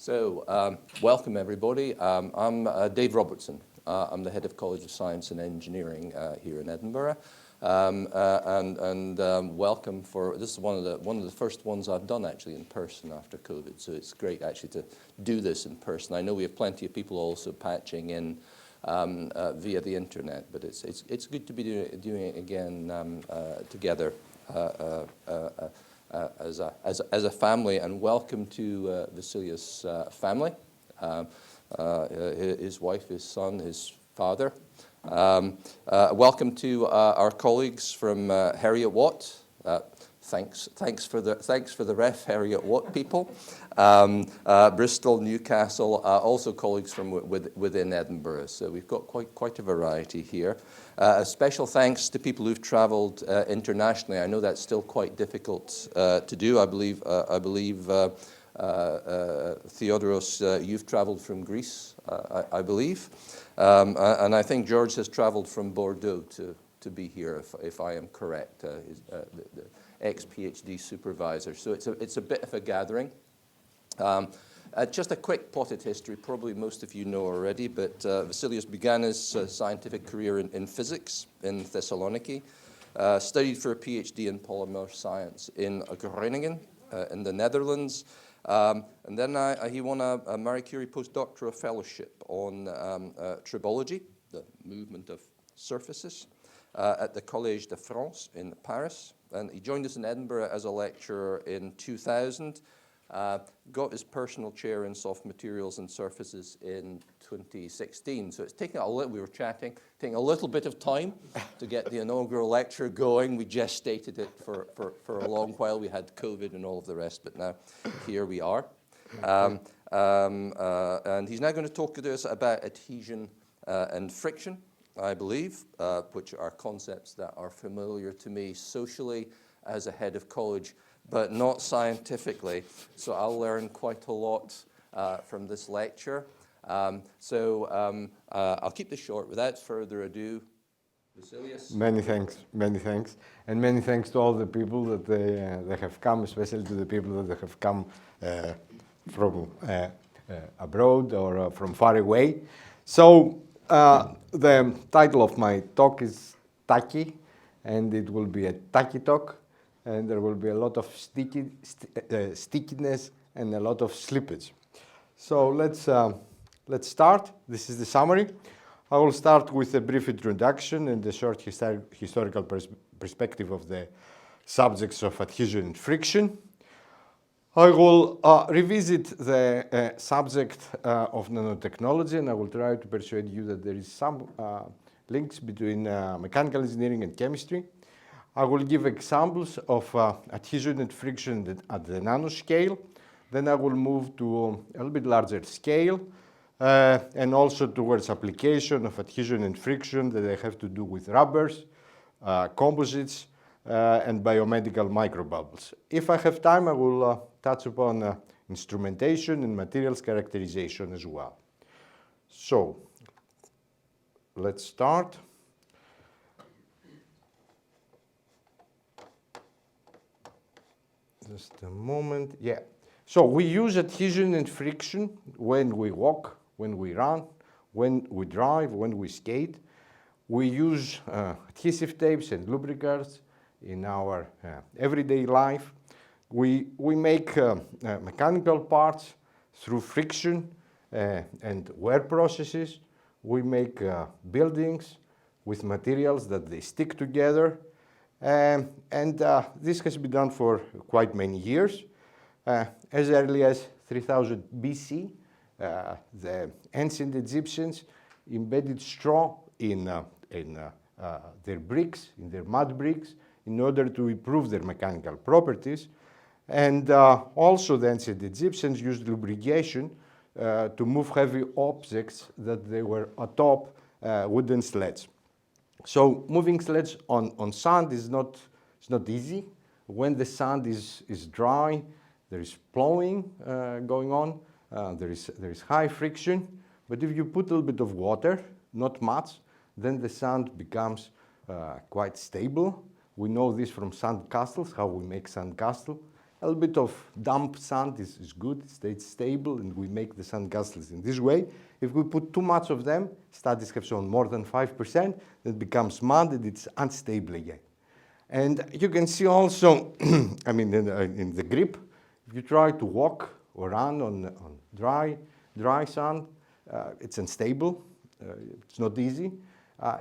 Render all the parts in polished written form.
Welcome everybody. I'm Dave Robertson. I'm the head of College of Science and Engineering here in Edinburgh. Welcome for, this is one of the first ones I've done actually in person after COVID. So it's great actually to do this in person. I know we have plenty of people also patching in via the internet, but it's good to be doing it again together as a family. And welcome to Vasileios' family, his wife, his son, his father. Welcome to our colleagues from Heriot Watt. Thanks for the ref, Heriot Watt people. Bristol, Newcastle, also colleagues from within Edinburgh. So we've got quite a variety here. A special thanks to people who've travelled internationally. I know that's still quite difficult to do. I believe Theodoros, you've travelled from Greece, I believe. And I think George has travelled from Bordeaux to be here, if I am correct, the ex-PhD supervisor. So it's a bit of a gathering. Just a quick potted history, probably most of you know already, but Vasileios began his scientific career in physics in Thessaloniki, studied for a PhD in polymer science in Groningen in the Netherlands, and then he won a Marie Curie postdoctoral fellowship on tribology, the movement of surfaces, at the Collège de France in Paris. And he joined us in Edinburgh as a lecturer in 2000, got his personal chair in soft materials and surfaces in 2016. So it's taken we were chatting, taking a little bit of time to get the inaugural lecture going. We gestated it for a long while. We had COVID and all of the rest, but now here we are. And he's now going to talk to us about adhesion and friction, I believe, which are concepts that are familiar to me socially as a head of college, but not scientifically. So I'll learn quite a lot from this lecture. I'll keep this short. Without further ado, Vasileios. Many thanks. And many thanks to all the people that they have come, especially to the people that have come from abroad or from far away. So the title of my talk is Tacky, and it will be a tacky talk. And there will be a lot of stickiness and a lot of slippage. So let's start. This is the summary. I will start with a brief introduction and a short historical perspective of the subjects of adhesion and friction. I will revisit the subject of nanotechnology, and I will try to persuade you that there is some links between mechanical engineering and chemistry. I will give examples of adhesion and friction at the nanoscale. Then I will move to a little bit larger scale and also towards application of adhesion and friction that they have to do with rubbers, composites, and biomedical microbubbles. If I have time, I will touch upon instrumentation and materials characterization as well. So let's start. Just a moment. Yeah. So we use adhesion and friction when we walk, when we run, when we drive, when we skate. We use adhesive tapes and lubricants in our everyday life. We make mechanical parts through friction and wear processes. We make buildings with materials that they stick together. This has been done for quite many years. As early as 3000 BC, the ancient Egyptians embedded straw in their bricks, in their mud bricks, in order to improve their mechanical properties. And also the ancient Egyptians used lubrication to move heavy objects that they were atop wooden sleds. So moving sleds on sand is not easy. When the sand is dry, there is plowing going on. There is high friction. But if you put a little bit of water, not much, then the sand becomes quite stable. We know this from sand castles, how we make sand castle. A little bit of damp sand is good, it stays stable, and we make the sand gasless in this way. If we put too much of them, studies have shown more than 5%, it becomes mud and it's unstable again. And you can see also, I mean, in the grip, if you try to walk or run on dry sand, it's unstable, it's not easy.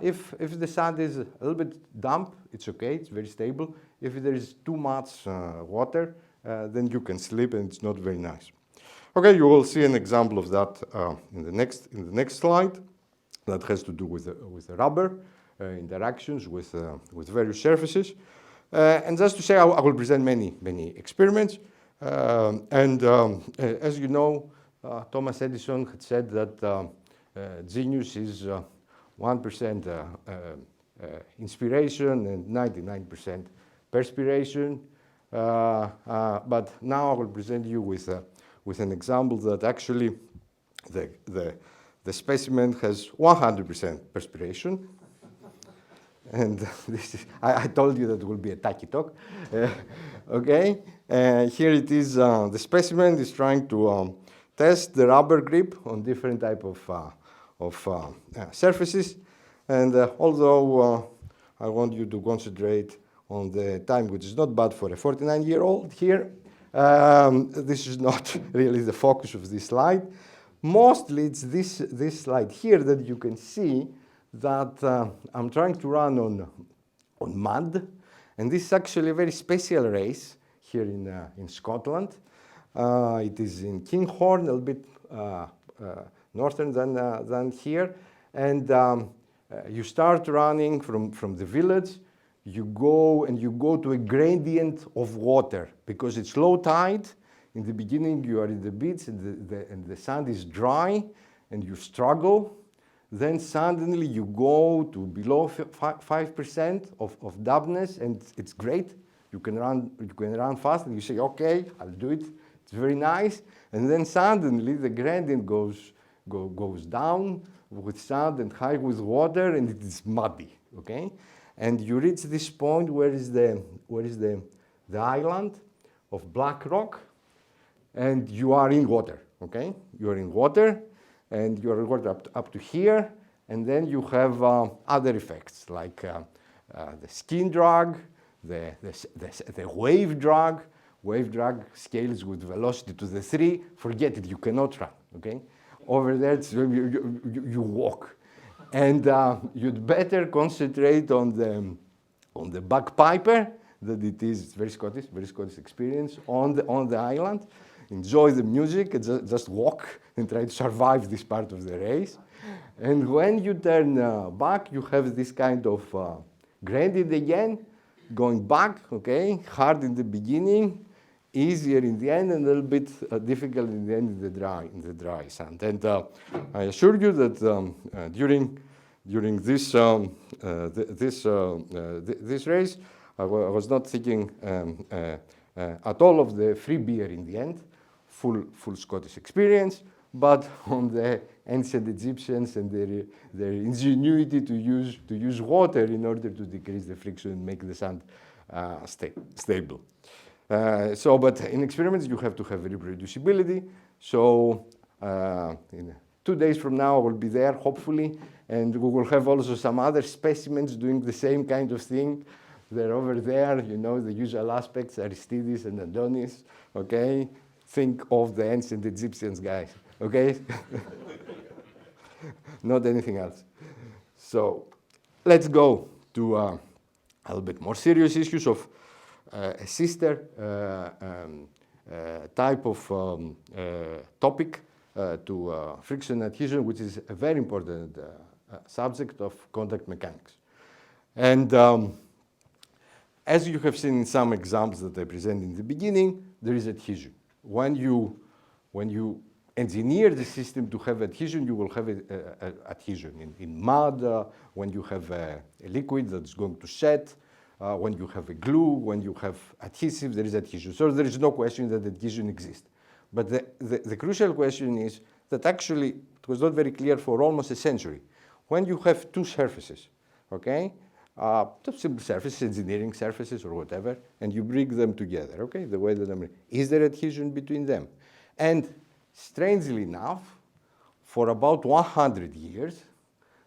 If the sand is a little bit damp, it's okay, it's very stable. If there is too much water, then you can slip and it's not very nice. Okay, you will see an example of that in the next slide. That has to do with the rubber interactions with various surfaces. And just to say, I will present many experiments. As you know, Thomas Edison had said that genius is 1% inspiration and 99% perspiration. But now I will present you with an example that actually the specimen has 100% perspiration. And this is, I told you that it will be a tacky talk. Okay, here it is. The specimen is trying to test the rubber grip on different type of surfaces. And although I want you to concentrate on the time, which is not bad for a 49-year-old here, this is not really the focus of this slide. Mostly it's this slide here that you can see that I'm trying to run on mud. And this is actually a very special race here in Scotland. It is in Kinghorn, a little bit northern than here. And you start running from the village. You go to a gradient of water because it's low tide. In the beginning, you are in the beach and the sand is dry and you struggle. Then suddenly you go to below 5% of dampness and it's great. You can run fast and you say, okay, I'll do it. It's very nice. And then suddenly the gradient goes down with sand and high with water and it is muddy, okay? And you reach this point where is the island of black rock and you are in water, okay? You are in water and you are in water up to here, and then you have other effects like the skin drag, the wave drag. Wave drag scales with velocity to the 3. Forget it, you cannot run, okay? Over there, you walk. And you'd better concentrate on the bagpiper, that it is, it's very Scottish experience, on the island. Enjoy the music, and just walk and try to survive this part of the race. And when you turn back, you have this kind of gradient again, going back, okay? Hard in the beginning, easier in the end, and a little bit difficult in the end in the dry sand. And I assure you that during this this race, I was not thinking at all of the free beer in the end, full Scottish experience, but on the ancient Egyptians and their ingenuity to use water in order to decrease the friction and make the sand stable. But in experiments, you have to have reproducibility. So in 2 days from now, I will be there, hopefully, and we will have also some other specimens doing the same kind of thing. They're over there, you know, the usual aspects, Aristides and Adonis, okay? Think of the ancient Egyptians, guys, okay? Not anything else. So let's go to a little bit more serious issues of a sister type of topic to friction adhesion, which is a very important subject of contact mechanics. And as you have seen in some examples that I presented in the beginning, there is adhesion. When you engineer the system to have adhesion, you will have adhesion in mud, when you have a liquid that's going to set, when you have a glue, when you have adhesive, there is adhesion. So there is no question that adhesion exists. But the crucial question is that actually it was not very clear for almost a century. When you have two surfaces, okay, simple surfaces, engineering surfaces or whatever, and you bring them together, okay, the way that is there adhesion between them? And strangely enough, for about 100 years,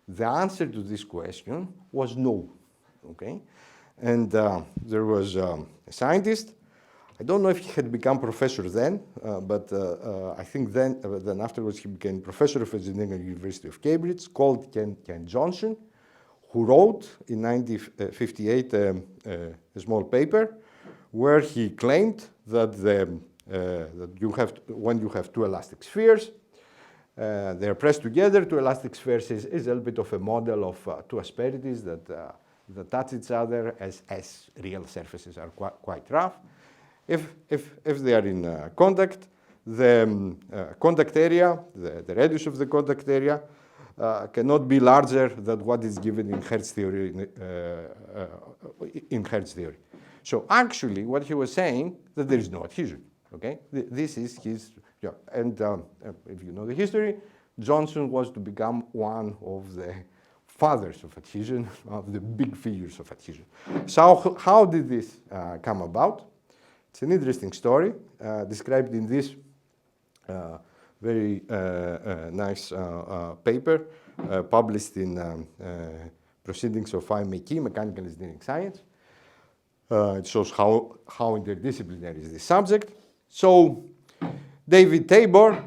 the answer to this question was no, okay? And there was a scientist, I don't know if he had become professor then, but I think then afterwards he became professor of engineering at the University of Cambridge, called Ken Johnson, who wrote in 1958 a small paper where he claimed that, when you have two elastic spheres, they are pressed together. Two elastic spheres is a little bit of a model of two asperities that touch each other as real surfaces are quite rough. If they are in contact, the contact area, the radius of the contact area, cannot be larger than what is given in Hertz theory. So actually, what he was saying that there is no adhesion. Okay, this is his. Yeah. And if you know the history, Johnson was to become one of the fathers of adhesion, of the big figures of adhesion. So how did this come about? It's an interesting story described in this very nice paper published in Proceedings of MAK, Mechanical Engineering Science. It shows how interdisciplinary is this subject. So David Tabor,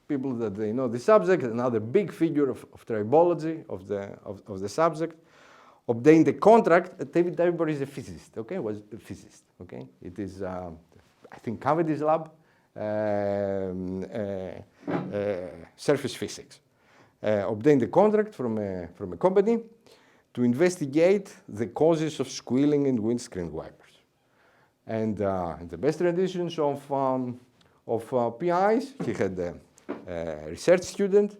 people that they know the subject, another big figure of tribology of the subject, obtained a contract. David Tabor is a physicist, okay, was a physicist, okay. It is, I think, Cavendish lab, surface physics. Obtained a contract from a company to investigate the causes of squealing in windscreen wipers. And in the best traditions of PIs, he had a research student,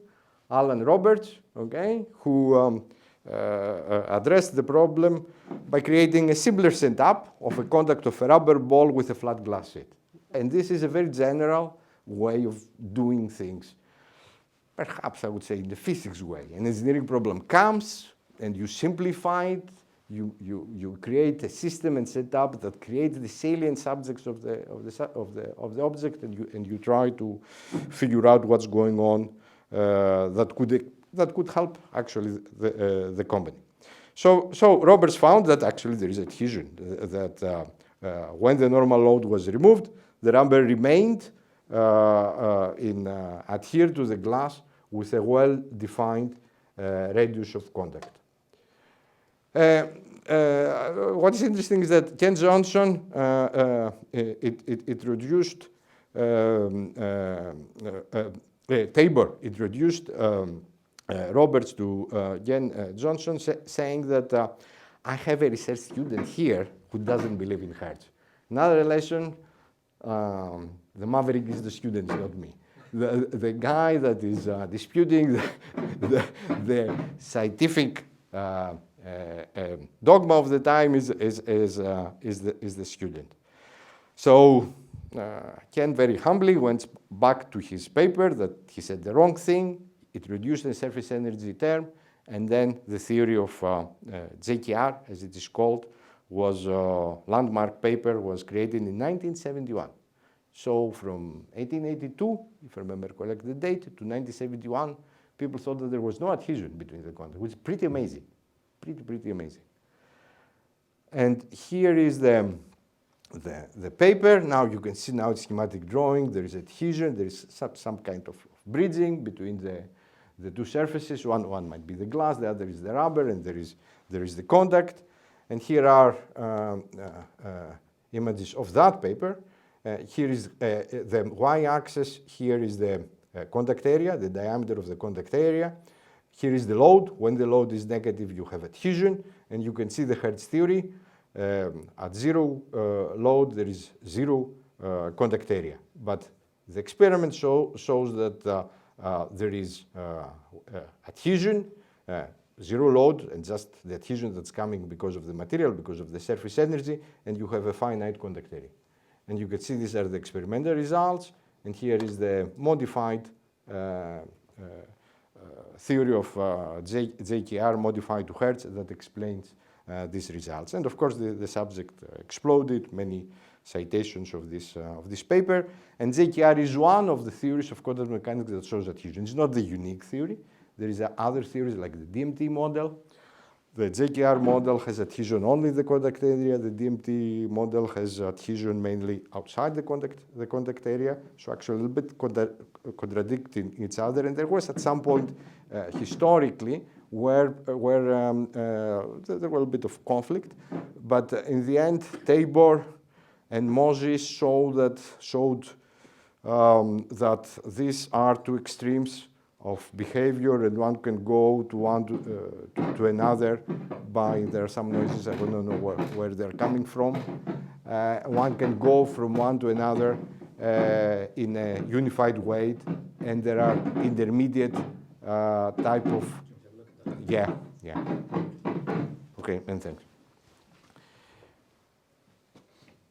Alan Roberts, okay, who addressed the problem by creating a simpler setup of a contact of a rubber ball with a flat glass sheet. And this is a very general way of doing things. Perhaps I would say in the physics way. An engineering problem comes and you simplify it, you create a system and setup that creates the salient subjects of the object, and you try to figure out what's going on that could help actually the company. So Roberts found that actually there is adhesion, that when the normal load was removed, the rubber remained adhered to the glass with a well-defined radius of contact. What is interesting is that Ken Johnson introduced Tabor introduced Roberts to Ken Johnson, saying that I have a research student here who doesn't believe in Hertz. Another relation, the maverick is the student, not me. The guy that is disputing the scientific dogma of the time is the student. So Ken very humbly went back to his paper that he said the wrong thing. It reduced the surface energy term, and then the theory of JKR, as it is called, was landmark paper, was created in 1971. So from 1882, if I remember correctly the date, to 1971, people thought that there was no adhesion between the contacts, which is pretty amazing, pretty amazing. And here is the paper. Now you can see now it's schematic drawing. There is adhesion. There is some kind of bridging between the two surfaces. One might be the glass, the other is the rubber, and there is the contact. And here are images of that paper. Here is the y-axis. Here is the contact area, the diameter of the contact area. Here is the load. When the load is negative, you have adhesion, and you can see the Hertz theory. At zero load, there is zero contact area. But the experiment shows that there is adhesion, zero load, and just the adhesion that's coming because of the material, because of the surface energy, and you have a finite contact area. And you can see these are the experimental results, and here is the modified theory of JKR modified to Hertz that explains these results. And of course, the subject exploded, many citations of this paper. And JKR is one of the theories of quantum mechanics that shows adhesion. It's not the unique theory. There is other theories like the DMT model. The JKR model has adhesion only in the contact area. The DMT model has adhesion mainly outside the contact area. So actually a little bit contradicting each other. And there was at some point historically where there was a bit of conflict. But in the end, Tabor and Moses showed that these are two extremes of behavior, and one can go to another by, there are some noises, I don't know where they're coming from. One can go from one to another in a unified way, and there are intermediate type of, yeah. Okay, and thanks.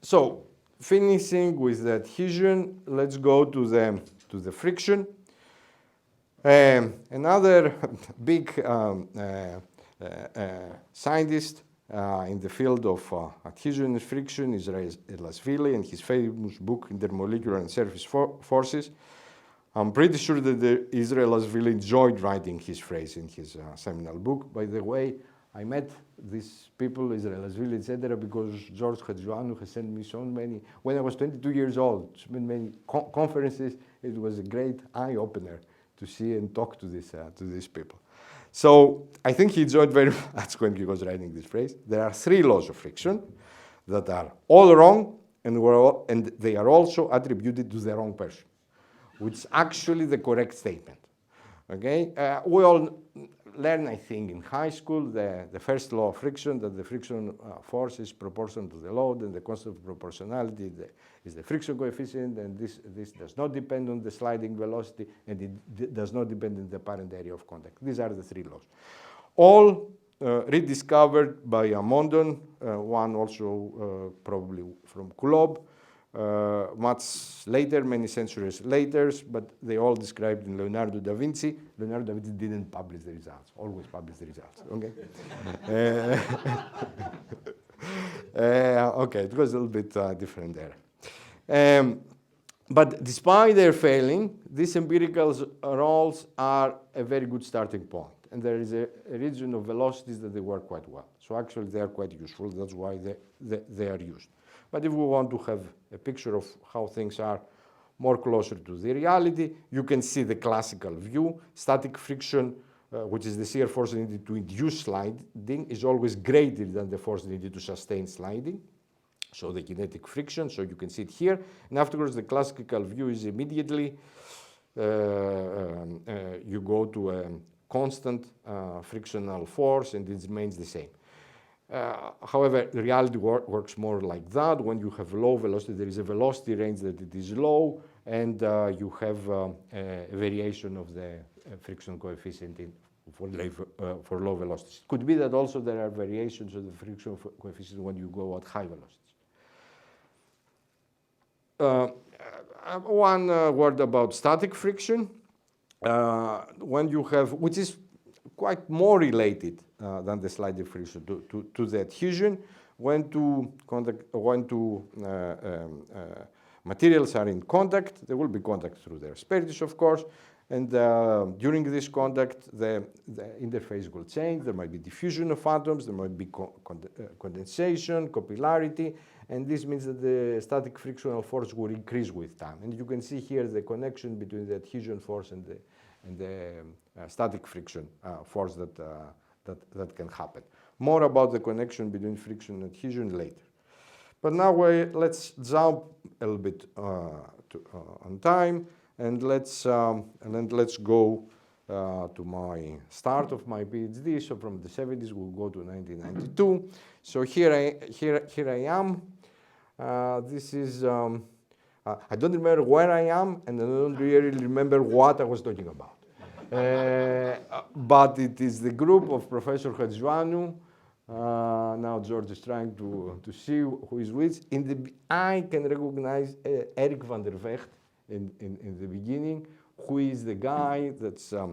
So, finishing with the adhesion, let's go to the friction. Another big scientist in the field of adhesion and friction is Vasileios, and his famous book, Intermolecular and Surface Forces. I'm pretty sure that Israel Vasileios enjoyed writing his phrase in his seminal book. By the way, I met these people, Israel Vasileios, etc., because George Hadjianou has sent me so many, when I was 22 years old, so many conferences. It was a great eye-opener to see and talk to these people. So I think he enjoyed very much when he was writing this phrase. There are 3 laws of friction that are all wrong, and they are also attributed to the wrong person, which is actually the correct statement. Okay, we all learn, I think, in high school the first law of friction, that the friction force is proportional to the load, and the constant of proportionality is the friction coefficient, and this does not depend on the sliding velocity, and it does not depend on the apparent area of contact. These are the 3 laws. All rediscovered by Mondon, one also probably from Coulomb, much later, many centuries later, but they all described in Leonardo da Vinci. Leonardo da Vinci didn't publish the results, always publish the results, okay? Okay, it was a little bit different there. But despite their failing, these empirical rules are a very good starting point. And there is a region of velocities that they work quite well. So actually they are quite useful, that's why they are used. But if we want to have a picture of how things are more closer to the reality, you can see the classical view. Static friction, which is the shear force needed to induce sliding, is always greater than the force needed to sustain sliding. So the kinetic friction, so you can see it here. And afterwards, the classical view is immediately you go to a constant frictional force, and it remains the same. However, reality works more like that. When you have low velocity, there is a velocity range that it is low, and you have a variation of the friction coefficient for low velocities. It could be that also there are variations of the friction coefficient when you go at high velocities. One word about static friction. When you have, which is quite more related than the sliding friction to the adhesion, when two materials are in contact, there will be contact through their asperities, of course, and during this contact, the interface will change. There might be diffusion of atoms, there might be condensation, capillarity, and this means that the static frictional force will increase with time. And you can see here the connection between the adhesion force and the static friction force that can happen. More about the connection between friction and adhesion later. But now let's jump a little bit on time, and let's go to my start of my PhD. So from the 70s, we'll go to 1992. So here I am. This is, I don't remember where I am, and I don't really remember what I was talking about. But it is the group of Professor Hadjianou. Now George is trying to see who is which. I can recognize Eric van der Vecht in the beginning, who is the guy that's, I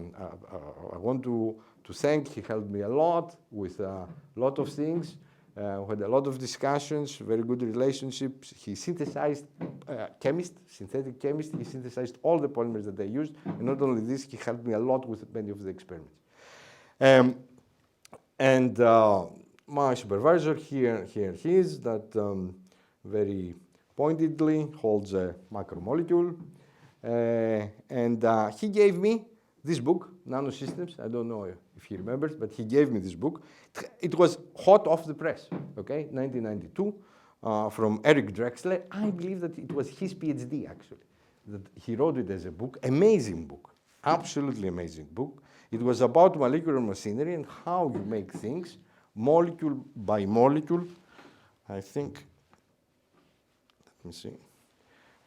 want to thank. He helped me a lot with a lot of things. We had a lot of discussions, very good relationships. He synthesized, synthetic chemist, he synthesized all the polymers that I used. And not only this, he helped me a lot with many of the experiments. My supervisor here he is, that very pointedly holds a macromolecule. He gave me this book, Nanosystems. I don't know if he remembers, but he gave me this book. It was hot off the press, okay, 1992, from Eric Drexler. I believe that it was his PhD, actually, that he wrote it as a book. Amazing book, absolutely amazing book. It was about molecular machinery and how you make things, molecule by molecule. I think, let me see,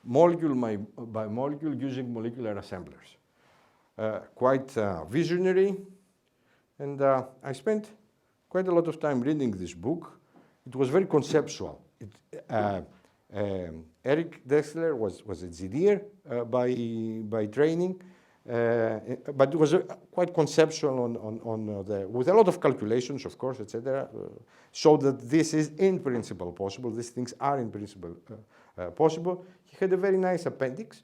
molecule by molecule using molecular assemblers. Quite visionary, and I spent quite a lot of time reading this book. It was very conceptual. Eric Drexler was engineer by training, but it was quite conceptual with a lot of calculations, of course, etc. So that this is in principle possible. These things are in principle possible. He had a very nice appendix,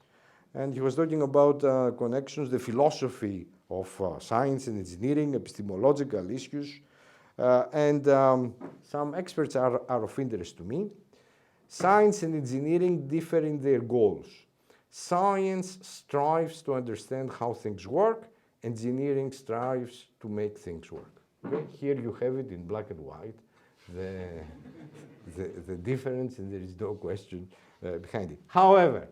and he was talking about connections, the philosophy of science and engineering, epistemological issues, and some experts are of interest to me. Science and engineering differ in their goals. Science strives to understand how things work. Engineering strives to make things work. Okay? Here you have it in black and white, the difference, and there is no question behind it. However,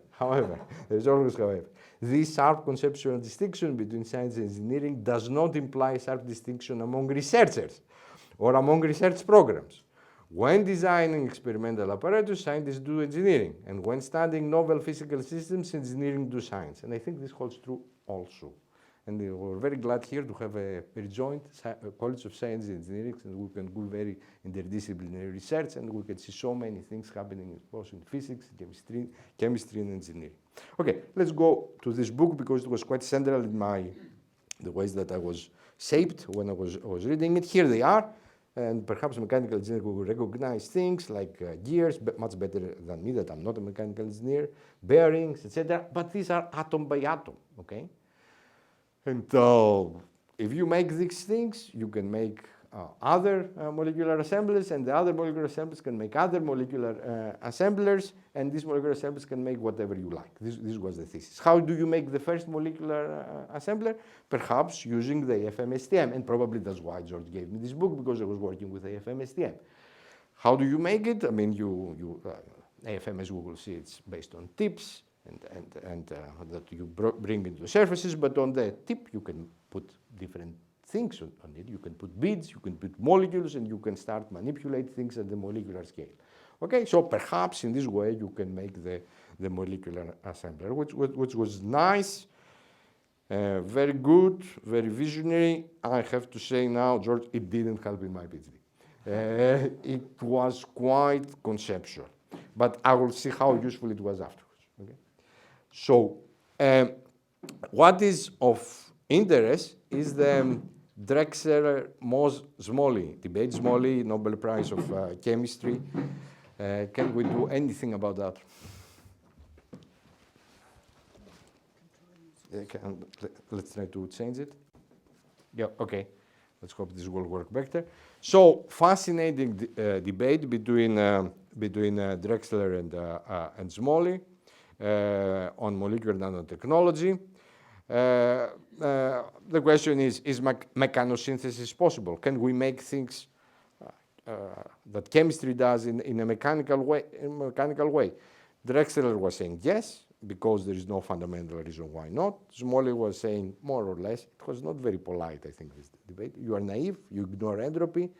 there is always however. This sharp conceptual distinction between science and engineering does not imply sharp distinction among researchers or among research programs. When designing experimental apparatus, scientists do engineering. And when studying novel physical systems, engineering do science. And I think this holds true also. And we're very glad here to have a joint College of Science and Engineering, and we can do very interdisciplinary research, and we can see so many things happening both in physics, chemistry, and engineering. Okay, let's go to this book because it was quite central in the ways that I was shaped when I was reading it. Here they are. And perhaps mechanical engineers will recognize things like gears, but much better than me, that I'm not a mechanical engineer, bearings, etc. But these are atom by atom, okay? And if you make these things, you can make other molecular assemblers, and the other molecular assemblers can make other molecular assemblers, and these molecular assemblers can make whatever you like. This was the thesis. How do you make the first molecular assembler? Perhaps using the AFM-STM, and probably that's why George gave me this book, because I was working with AFM-STM. How do you make it? I mean, AFM, as we will see, it's based on tips, and that you bring into the surfaces, but on the tip you can put different things on it. You can put beads, you can put molecules, and you can start manipulate things at the molecular scale. Okay, so perhaps in this way you can make the molecular assembler, which was nice, very good, very visionary. I have to say now, George, it didn't help in my PhD. It was quite conceptual, but I will see how useful it was afterwards. Okay? So, what is of interest is the Drexler-Mohs-Smalley debate. Smalley, Nobel Prize of Chemistry. Can we do anything about that? Let's try to change it. Yeah, okay. Let's hope this will work better. So, fascinating debate between Drexler and Smalley on molecular nanotechnology. The question is mechanosynthesis possible? Can we make things that chemistry does in a mechanical way? Drexler was saying yes, because there is no fundamental reason why not. Smalley was saying more or less. It was not very polite, I think, this debate. You are naive, you ignore entropy.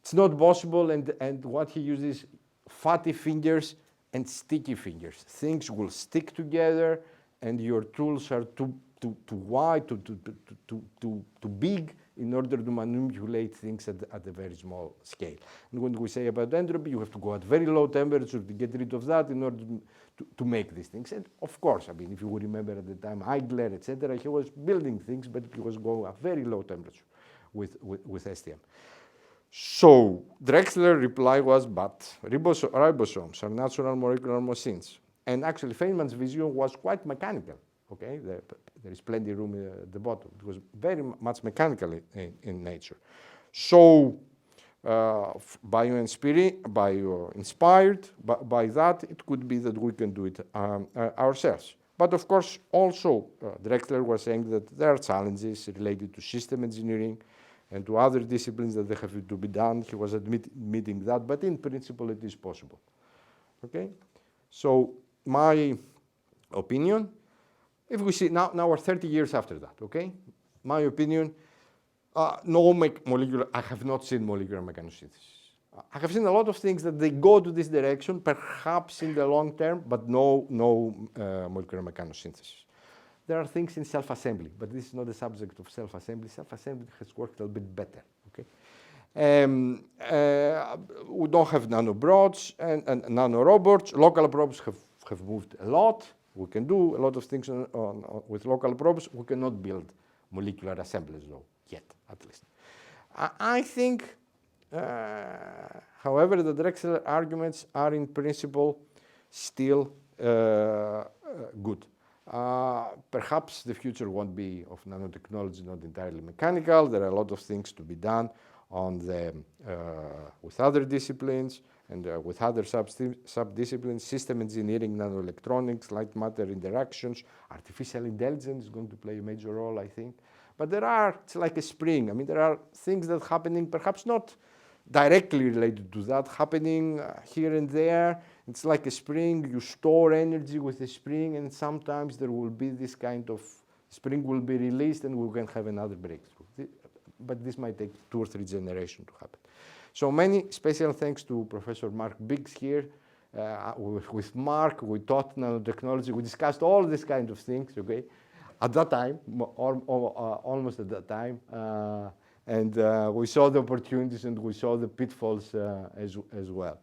It's not possible, and what he uses, fatty fingers and sticky fingers. Things will stick together, and your tools are too wide, too big in order to manipulate things at a very small scale. And when we say about entropy, you have to go at very low temperature to get rid of that in order to make these things. And of course, I mean, if you remember at the time, Eigler, etc., he was building things, but he was going at very low temperature with STM. So Drexler's reply was, but ribosomes are natural molecular machines. And actually Feynman's vision was quite mechanical. Okay, there is plenty of room at the bottom. It was very much mechanical in nature. So bio-inspired by that, it could be that we can do it ourselves. But of course, also Drexler was saying that there are challenges related to system engineering and to other disciplines that they have to be done. He was admitting that, but in principle, it is possible. Okay, so my opinion, if we see now we're 30 years after that. Okay, my opinion, no molecular. I have not seen molecular mechanosynthesis. I have seen a lot of things that they go to this direction, perhaps in the long term, but no molecular mechanosynthesis. There are things in self-assembly, but this is not the subject of self-assembly. Self-assembly has worked a little bit better. Okay, we don't have nanobrods and nanorobots. Local probes have moved a lot. We can do a lot of things with local probes. We cannot build molecular assemblies, though, yet, at least. I think, however, the Drexler arguments are in principle still good. Perhaps the future won't be of nanotechnology, not entirely mechanical. There are a lot of things to be done on the, with other disciplines and with other sub-disciplines, system engineering, nanoelectronics, light matter interactions, artificial intelligence is going to play a major role, I think. But there are, it's like a spring. I mean, there are things that are happening, perhaps not directly related to that, happening here and there. It's like a spring, you store energy with the spring, and sometimes there will be this kind of spring will be released and we can have another breakthrough. But this might take 2 or 3 generations to happen. So many special thanks to Professor Mark Biggs here. With Mark, we taught nanotechnology, we discussed all these kind of things, okay? At that time, almost at that time. And we saw the opportunities and we saw the pitfalls as well.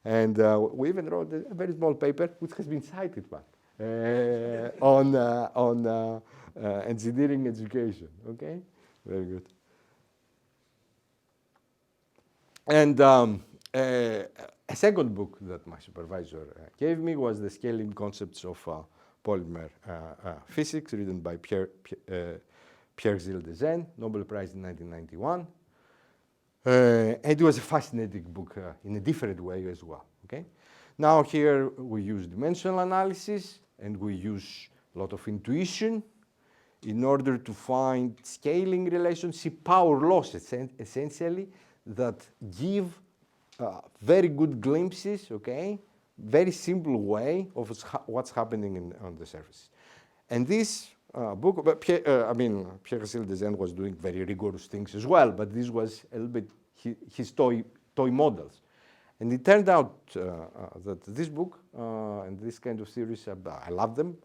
And we even wrote a very small paper, which has been cited back, on engineering education, okay? Very good. And a second book that my supervisor gave me was The Scaling Concepts of Polymer Physics, written by Pierre Gilles de Zen, Nobel Prize in 1991. And it was a fascinating book in a different way as well. Okay? Now here we use dimensional analysis and we use a lot of intuition in order to find scaling relationship, power laws essentially, that give very good glimpses, okay? Very simple way of what's happening on the surface. And this book, but Pierre Gilles de Zen was doing very rigorous things as well, but this was a little bit his toy models. And it turned out that this book and this kind of theories, I love them.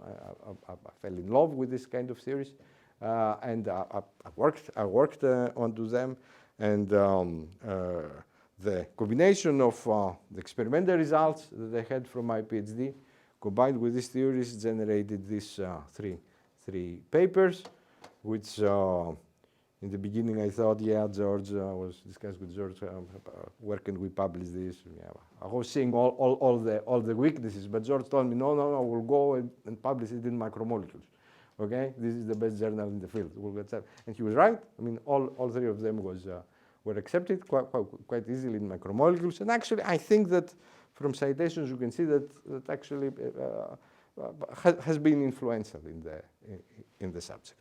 I fell in love with this kind of theories, and I worked onto them. And the combination of the experimental results that I had from my PhD, combined with these theories, generated these three papers, which in the beginning I thought, yeah, George, I was discussing with George, where can we publish this? Yeah, I was seeing all the weaknesses, but George told me, no, we'll go and publish it in Macromolecules. Okay, this is the best journal in the field. We'll get that. And he was right. I mean, all 3 of them were accepted quite easily in Macromolecules. And actually, I think that from citations you can see that actually has been influential in the subject.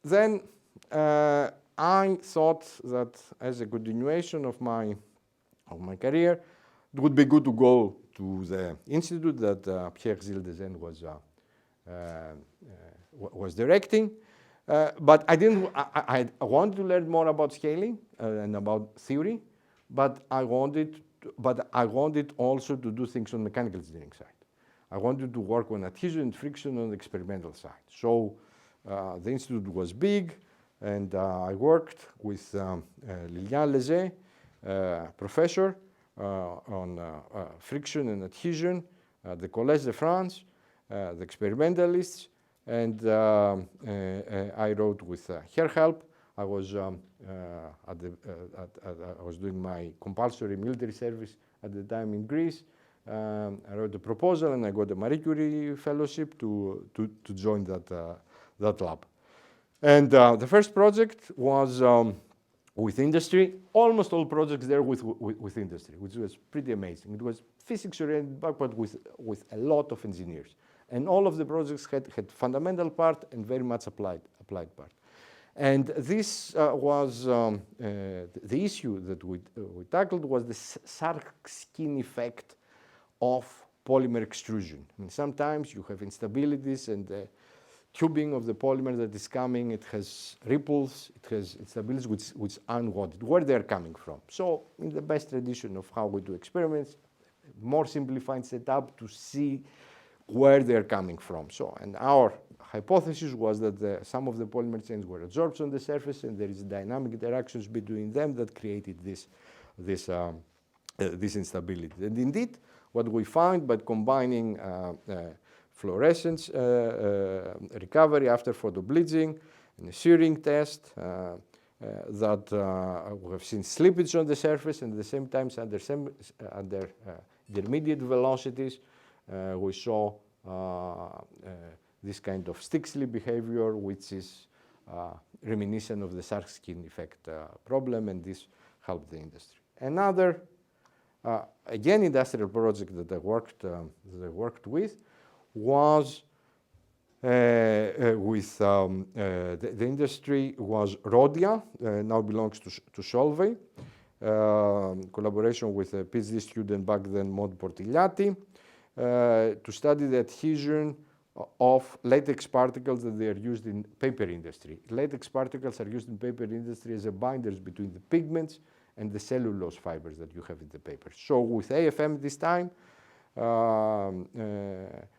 Then I thought that as a continuation of my career, it would be good to go to the institute that Pierre Gilles de Zen was directing. But I wanted to learn more about scaling and about theory, but I wanted also to do things on mechanical engineering side. I wanted to work on adhesion and friction on the experimental side. So the institute was big, and I worked with Lilian Léger, professor on friction and adhesion, the Collège de France, the experimentalists, and I wrote with her help I was I was doing my compulsory military service at the time in Greece. I wrote a proposal and I got a Marie Curie fellowship to join that lab. And the first project was with industry. Almost all projects there with industry, which was pretty amazing. It was physics oriented, but with a lot of engineers. And all of the projects had fundamental part and very much applied part. And this was the issue that we tackled was the shark skin effect of polymer extrusion. I mean, sometimes you have instabilities and the tubing of the polymer that is coming, it has ripples, it has instabilities which are unwanted, where they're coming from. So in the best tradition of how we do experiments, more simplified setup to see where they're coming from. So, and our hypothesis was that some of the polymer chains were adsorbed on the surface and there is dynamic interactions between them that created this instability. And indeed, what we found by combining fluorescence recovery after photo bleaching and a searing test that we have seen slippage on the surface and at the same time under intermediate velocities we saw this kind of stick slip behavior, which is reminiscent of the shark skin effect problem, and this helped the industry. Another, again, industrial project that I worked with was with the industry was Rhodia, now belongs to Solvay, collaboration with a PhD student back then, Maud Portigliatti, to study the adhesion of latex particles that they are used in paper industry. Latex particles are used in paper industry as a binders between the pigments and the cellulose fibers that you have in the paper. So with AFM this time,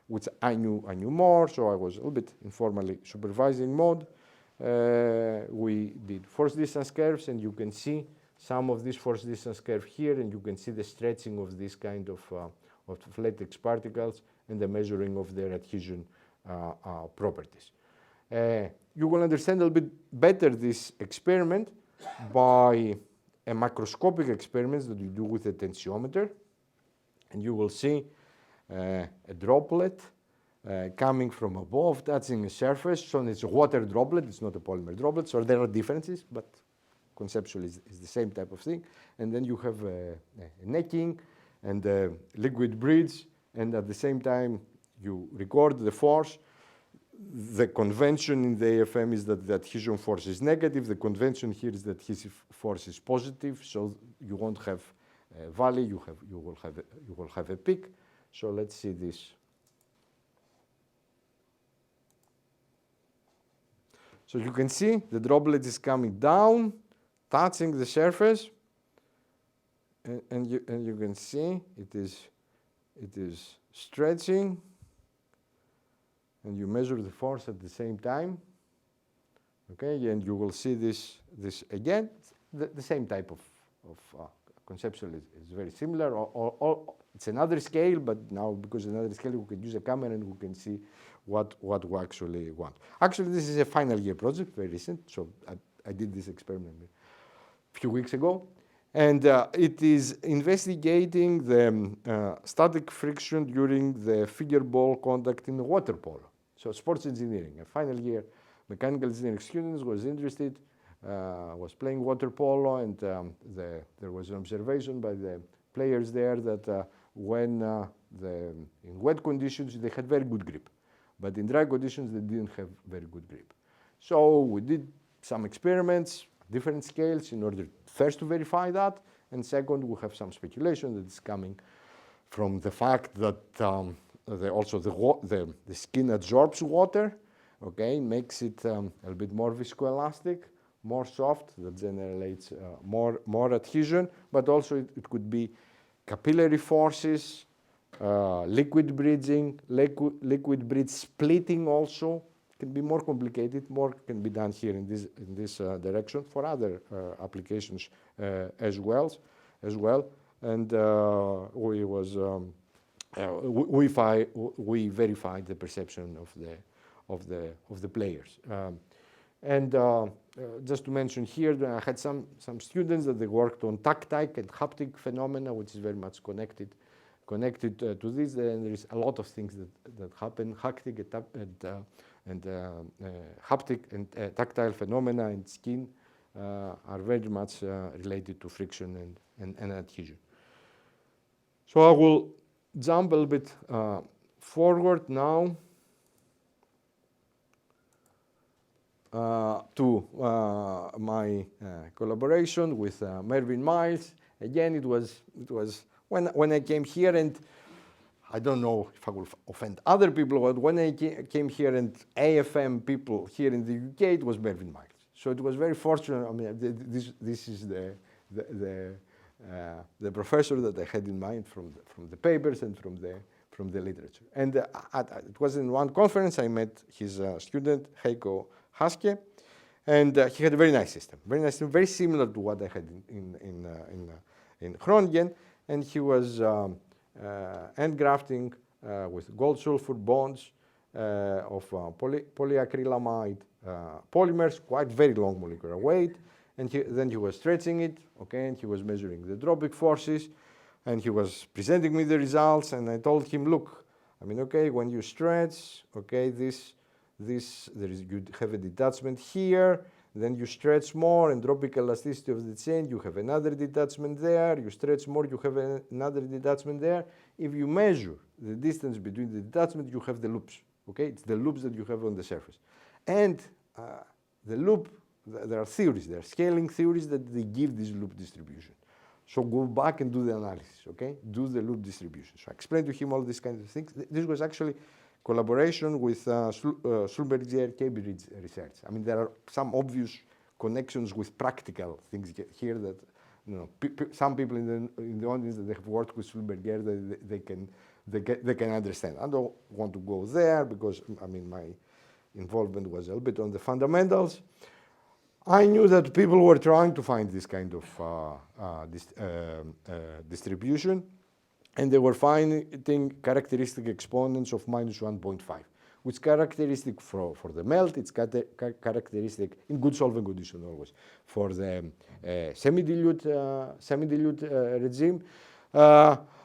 which I knew more, so I was a little bit informally supervising Maud. We did force distance curves, and you can see some of this force distance curve here, and you can see the stretching of this kind of latex particles and the measuring of their adhesion properties. You will understand a little bit better this experiment by a macroscopic experiment that you do with a tensiometer, and you will see a droplet coming from above, touching a surface. So it's a water droplet, it's not a polymer droplet, so there are differences, but conceptually it's the same type of thing. And then you have a necking and a liquid bridge, and at the same time you record the force. The convention in the AFM is that the adhesion force is negative. The convention here is that adhesive force is positive, so you won't have a valley, you will have a peak. So let's see this. So you can see the droplet is coming down, touching the surface, and you can see it is stretching, and you measure the force at the same time. Okay, and you will see this again. The same type of conceptual is very similar. It's another scale, but now because it's another scale, we can use a camera and we can see what we actually want. Actually, this is a final year project, very recent. So I did this experiment a few weeks ago. And it is investigating the static friction during the figure ball contact in the water polo. So sports engineering, a final year mechanical engineering students was interested, was playing water polo, and there was an observation by the players there that when in wet conditions they had very good grip, but in dry conditions they didn't have very good grip. So we did some experiments, different scales, in order first to verify that, and second we have some speculation that is coming from the fact that the skin absorbs water, okay, makes it a little bit more viscoelastic, more soft, that generates more adhesion, but also it could be capillary forces, liquid bridging, liquid bridge splitting also. Can be more complicated. More can be done here in this direction for other applications as well. And we verified the perception of the players. And just to mention here, I had some students that they worked on tactile and haptic phenomena, which is very much connected to this. And there is a lot of things that happen. Haptic and haptic and tactile phenomena in skin are very much related to friction and adhesion. So I will jump a little bit forward now to my collaboration with Mervyn Miles. Again, it was when I came here, and I don't know if I will offend other people, but when I came here and AFM people here in the UK, it was Mervyn Miles. So it was very fortunate. I mean, this is the professor that I had in mind from the papers and from the literature. And it was in one conference I met his student Heiko Haske, and he had a very nice system, very similar to what I had in Groningen, and he was end grafting with gold sulfur bonds of polyacrylamide polymers, quite very long molecular weight, and then he was stretching it, okay, and he was measuring the dropping forces, and he was presenting me the results, and I told him, look, I mean, okay, when you stretch, okay, you have a detachment here, then you stretch more and dropping elasticity of the chain, you have another detachment there, you stretch more, you have another detachment there. If you measure the distance between the detachment, you have the loops, okay? It's the loops that you have on the surface. And the loop, there are theories, there are scaling theories that they give this loop distribution. So go back and do the analysis, okay? Do the loop distribution. So I explained to him all these kinds of things. This was actually collaboration with Schlumberger-Cambridge research. I mean, there are some obvious connections with practical things here that, you know, some people in the audience that they have worked with Schlumberger, they can understand. I don't want to go there because, I mean, my involvement was a little bit on the fundamentals. I knew that people were trying to find this kind of distribution, and they were finding characteristic exponents of minus 1.5, which is characteristic for the melt. It's characteristic in good solvent condition always for the semi-dilute regime.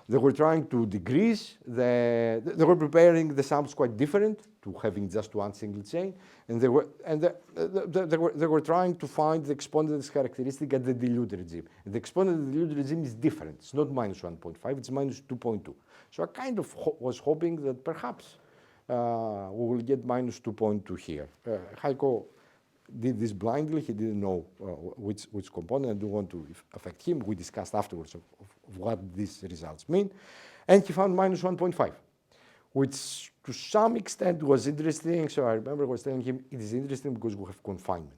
They were trying to decrease they were preparing the samples quite different to having just one single chain, and they were trying to find the exponent characteristic at the dilute regime. And the exponent at the dilute regime is different. It's not minus 1.5, it's minus 2.2. So I kind of was hoping that perhaps we will get minus 2.2 here. Heiko did this blindly. He didn't know which component. I don't want to affect him. We discussed afterwards of what these results mean. And he found minus 1.5, which to some extent was interesting. So I remember I was telling him it is interesting because we have confinement.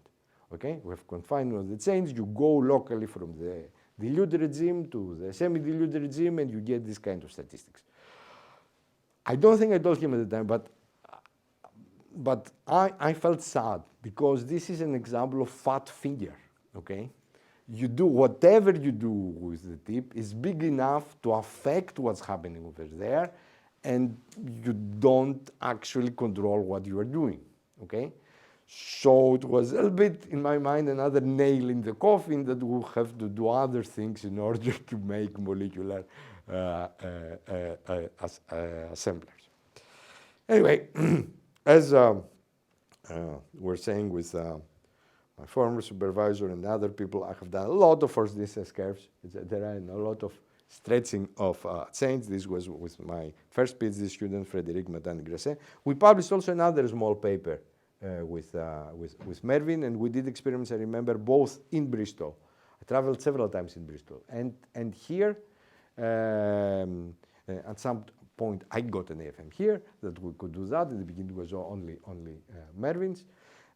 Okay, we have confinement of the chains. You go locally from the dilute regime to the semi-dilute regime, and you get this kind of statistics. I don't think I told him at the time, but I felt sad because this is an example of fat finger, okay? You do whatever you do with the tip is big enough to affect what's happening over there, and you don't actually control what you are doing, okay? So it was a little bit, in my mind, another nail in the coffin that we'll have to do other things in order to make molecular assemblers. Anyway, as we're saying with my former supervisor and other people, I have done a lot of force distance curves, etc., and a lot of stretching of chains. This was with my first PhD student, Frédéric Matane-Grasset. We published also another small paper with Mervyn, and we did experiments, I remember, both in Bristol. I traveled several times in Bristol. And here, at some point, I got an AFM here that we could do that. In the beginning, it was only Mervyn's.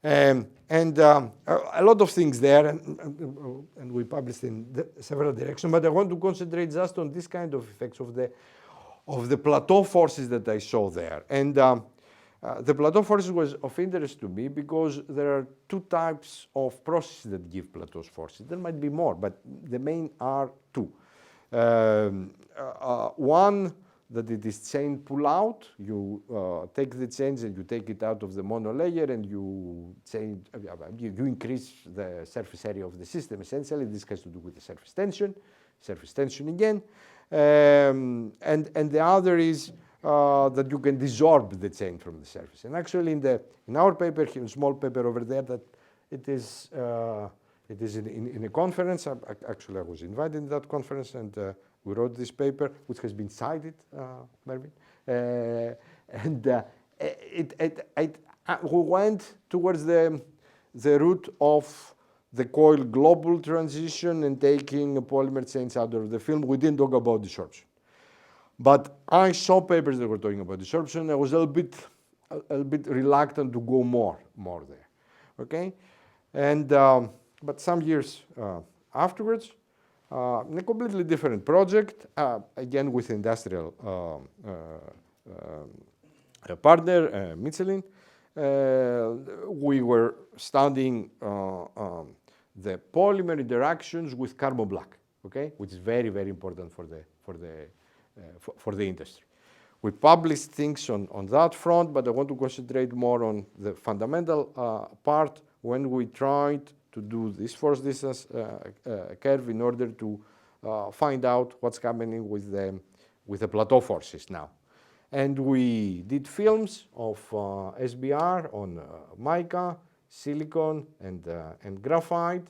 And a lot of things there, and we published in several directions, but I want to concentrate just on this kind of effects of the plateau forces that I saw there. And the plateau forces was of interest to me because there are two types of processes that give plateau forces. There might be more, but the main are two. One that it is chain pull out. You take the chains and you take it out of the monolayer and you change, you increase the surface area of the system. Essentially, this has to do with the surface tension again. And the other is that you can desorb the chain from the surface. And actually, in our paper, here, a small paper over there, that it is in a conference. Actually, I was invited to that conference, and we wrote this paper, which has been cited, Mervyn. We went towards the route of the coil global transition and taking a polymer chains out of the film. We didn't talk about desorption. But I saw papers that were talking about desorption. I was a bit reluctant to go more there, okay? And but some years afterwards, in a completely different project, again with industrial partner, Michelin, we were studying the polymer interactions with carbon black, okay, which is very, very important for the industry. We published things on that front, but I want to concentrate more on the fundamental part when we tried to do this force distance curve in order to find out what's happening with the plateau forces now. And we did films of SBR on mica, silicon, and graphite.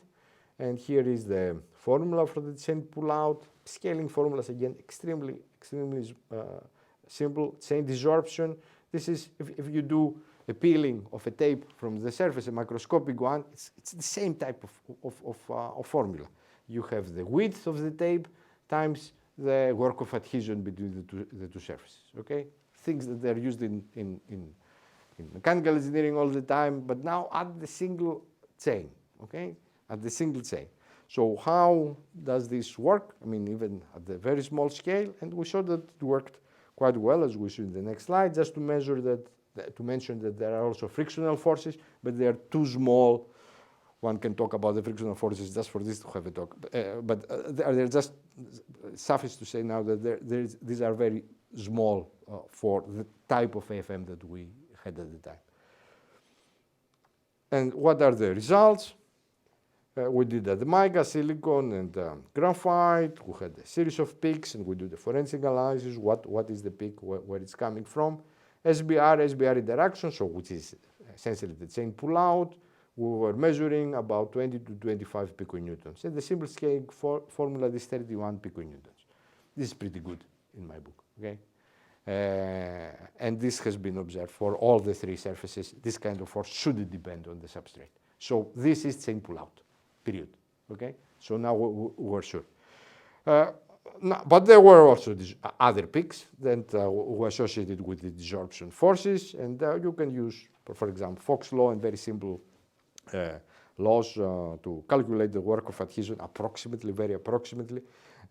And here is the formula for the chain pull-out. Scaling formulas, again, extremely simple. Chain desorption. This is, if you do a peeling of a tape from the surface, a macroscopic one, it's the same type of formula. You have the width of the tape times the work of adhesion between the two surfaces, okay? Things that they're used in mechanical engineering all the time, but now at the single chain, okay? At the single chain. So how does this work? I mean, even at the very small scale, and we saw that it worked quite well, as we see in the next slide, just to measure that, to mention that there are also frictional forces, but they are too small. One can talk about the frictional forces just for this to have a talk, but they're just suffice to say now that these are very small for the type of AFM that we had at the time. And what are the results? We did the mica, silicon, and graphite. We had a series of peaks, and we do the forensic analysis. What is the peak, where it's coming from? SBR interaction, so which is essentially the chain pull-out. We were measuring about 20 to 25 piconewtons. And the simple scale formula is 31 piconewtons. This is pretty good in my book, okay? And this has been observed for all the three surfaces. This kind of force shouldn't depend on the substrate. So this is chain pull-out, period, okay? So now we're sure. But there were also these other peaks that were associated with the desorption forces, and you can use, for example, Fock's law and very simple laws to calculate the work of adhesion approximately, very approximately,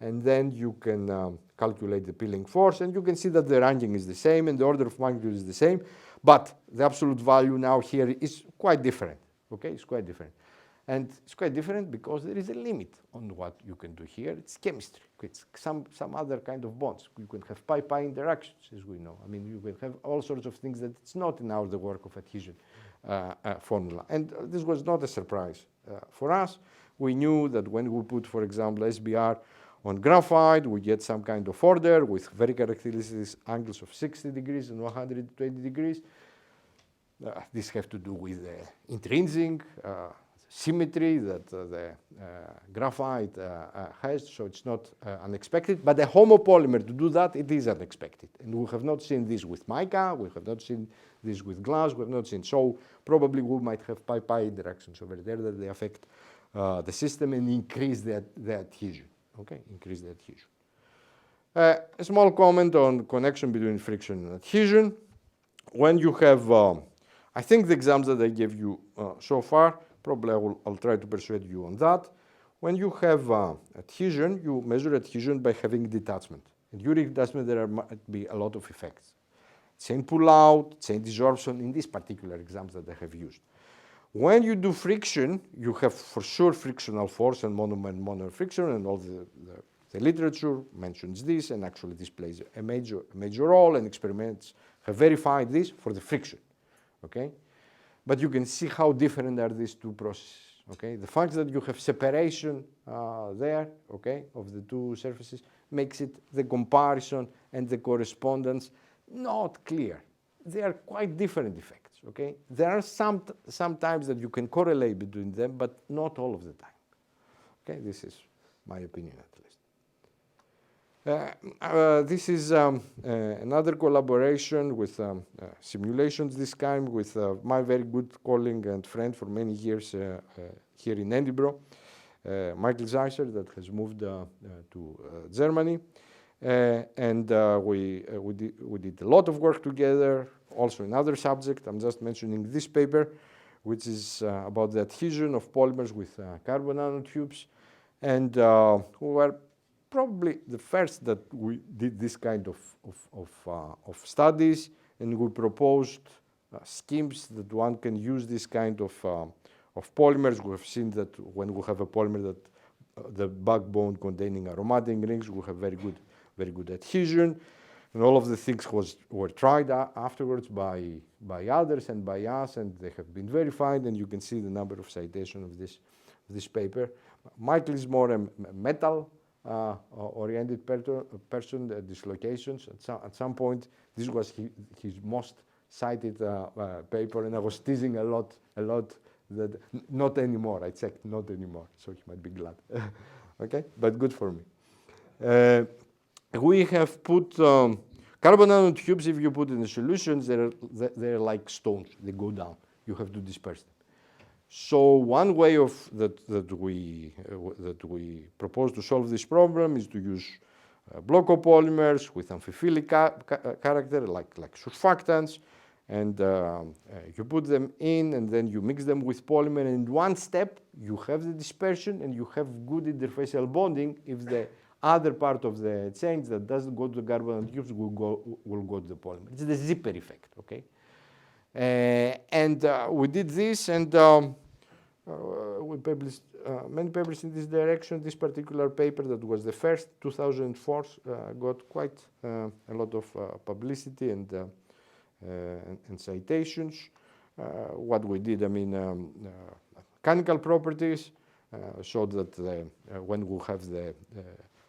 and then you can calculate the peeling force, and you can see that the ranking is the same and the order of magnitude is the same, but the absolute value now here is quite different, okay? It's quite different. And it's quite different because there is a limit on what you can do here. It's chemistry. It's some other kind of bonds. You can have pi-pi interactions, as we know. I mean, you can have all sorts of things that it's not in the work of adhesion formula. And this was not a surprise for us. We knew that when we put, for example, SBR on graphite, we get some kind of order with very characteristic angles of 60 degrees and 120 degrees. This have to do with the intrinsic symmetry that the graphite has, so it's not unexpected. But a homopolymer, to do that, it is unexpected. And we have not seen this with mica, we have not seen this with glass, we have not seen. So probably we might have pi-pi interactions over there that they affect the system and increase the adhesion, okay? Increase the adhesion. A small comment on connection between friction and adhesion. When you have, I think the exams that I gave you so far, probably I'll try to persuade you on that. When you have adhesion, you measure adhesion by having detachment. And during detachment, there might be a lot of effects. Chain pull-out, chain desorption, in these particular exams that I have used. When you do friction, you have for sure frictional force and monomer friction and all the The literature mentions this, and actually this plays a major role, and experiments have verified this for the friction, okay? But you can see how different are these two processes, okay? The fact that you have separation there, okay, of the two surfaces makes it the comparison and the correspondence not clear. They are quite different effects, okay? There are some times that you can correlate between them, but not all of the time, okay? This is my opinion at least. This is another collaboration with simulations this time with my very good colleague and friend for many years here in Edinburgh, Michael Zeisser, that has moved to Germany. And we did a lot of work together, also in other subjects. I'm just mentioning this paper, which is about the adhesion of polymers with carbon nanotubes. And we were probably the first that we did this kind of studies, and we proposed schemes that one can use this kind of polymers. We have seen that when we have a polymer that the backbone containing aromatic rings, we have very good adhesion, and all of the things were tried afterwards by others and by us, and they have been verified. And you can see the number of citations of this paper. Michael is more a metal oriented person, dislocations. At some point, this was his most cited paper, and I was teasing a lot that not anymore. I checked, not anymore, so he might be glad. Okay, but good for me. We have put carbon nanotubes. If you put in the solutions, they're like stones. They go down. You have to disperse them. So one way of that we propose to solve this problem is to use blockopolymers with amphiphilic character, like surfactants, and you put them in, and then you mix them with polymer. And in one step, you have the dispersion, and you have good interfacial bonding if the other part of the chain that doesn't go to the carbon nanotubes will go to the polymer. It's the zipper effect, okay? And we did this, and we published many papers in this direction. This particular paper, that was the first, 2004, got quite a lot of publicity and citations. What we did, I mean, mechanical properties showed that when we have the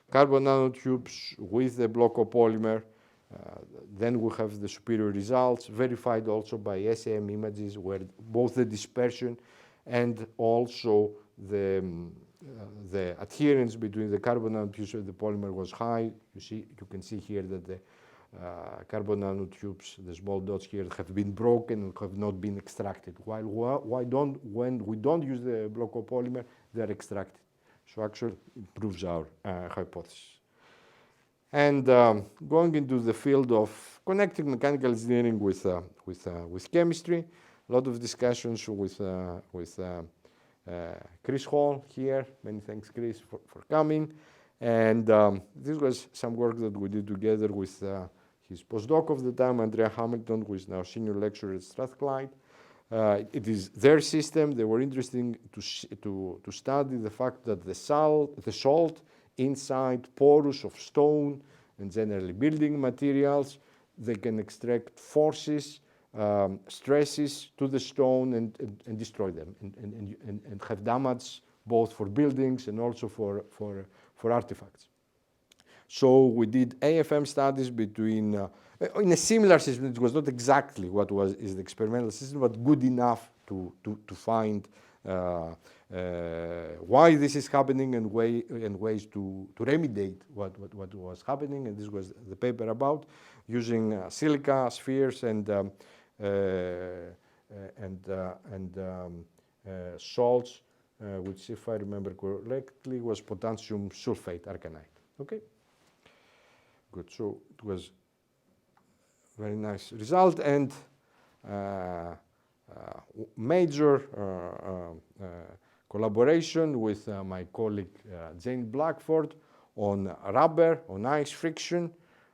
carbon nanotubes with the blocopolymer, then we have the superior results, verified also by SEM images, where both the dispersion and also the adherence between the carbon nanotubes and the polymer was high. You can see here that the carbon nanotubes, the small dots here, have been broken and have not been extracted. When we don't use the blocopolymer, they are extracted. So actually, it proves our hypothesis. And going into the field of connecting mechanical engineering with chemistry, a lot of discussions with Chris Hall here. Many thanks, Chris, for coming. And this was some work that we did together with his postdoc of the time, Andrea Hamilton, who is now senior lecturer at Strathclyde. It is their system. They were interested to study the fact that the salt inside porous of stone and generally building materials, they can extract forces, stresses to the stone and destroy them and have damage both for buildings and also for artifacts. So we did AFM studies between, in a similar system. It was not exactly what is the experimental system, but good enough to find why this is happening and ways to remediate what was happening. And this was the paper about using silica spheres and salts, which, if I remember correctly, was potassium sulfate arcanite. Okay, good. So it was a very nice result, and major collaboration with my colleague Jane Blackford on rubber, on ice friction.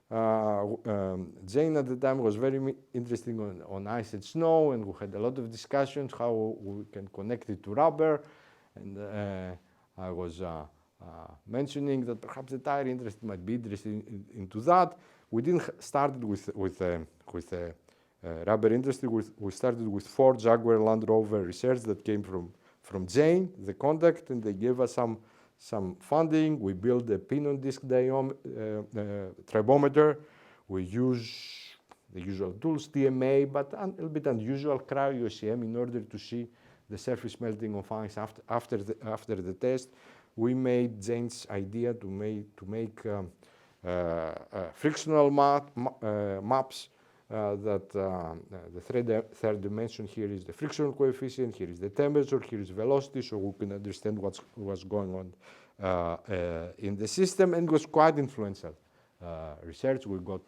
Jane at the time was very interested on ice and snow, and we had a lot of discussions how we can connect it to rubber. And I was mentioning that perhaps the tyre interest might be interested into that. We didn't start with rubber industry. We started with Ford, Jaguar, Land Rover research that came from Jane, the contact, and they gave us some funding. We built a pin-on-disc tribometer. We use the usual tools, TMA, but a little bit unusual, cryo-ECM, in order to see the surface melting of ice after the test. We made Jane's idea to make frictional maps. The third dimension here is the frictional coefficient, here is the temperature, here is velocity, so we can understand what's going on in the system, and it was quite influential research. We got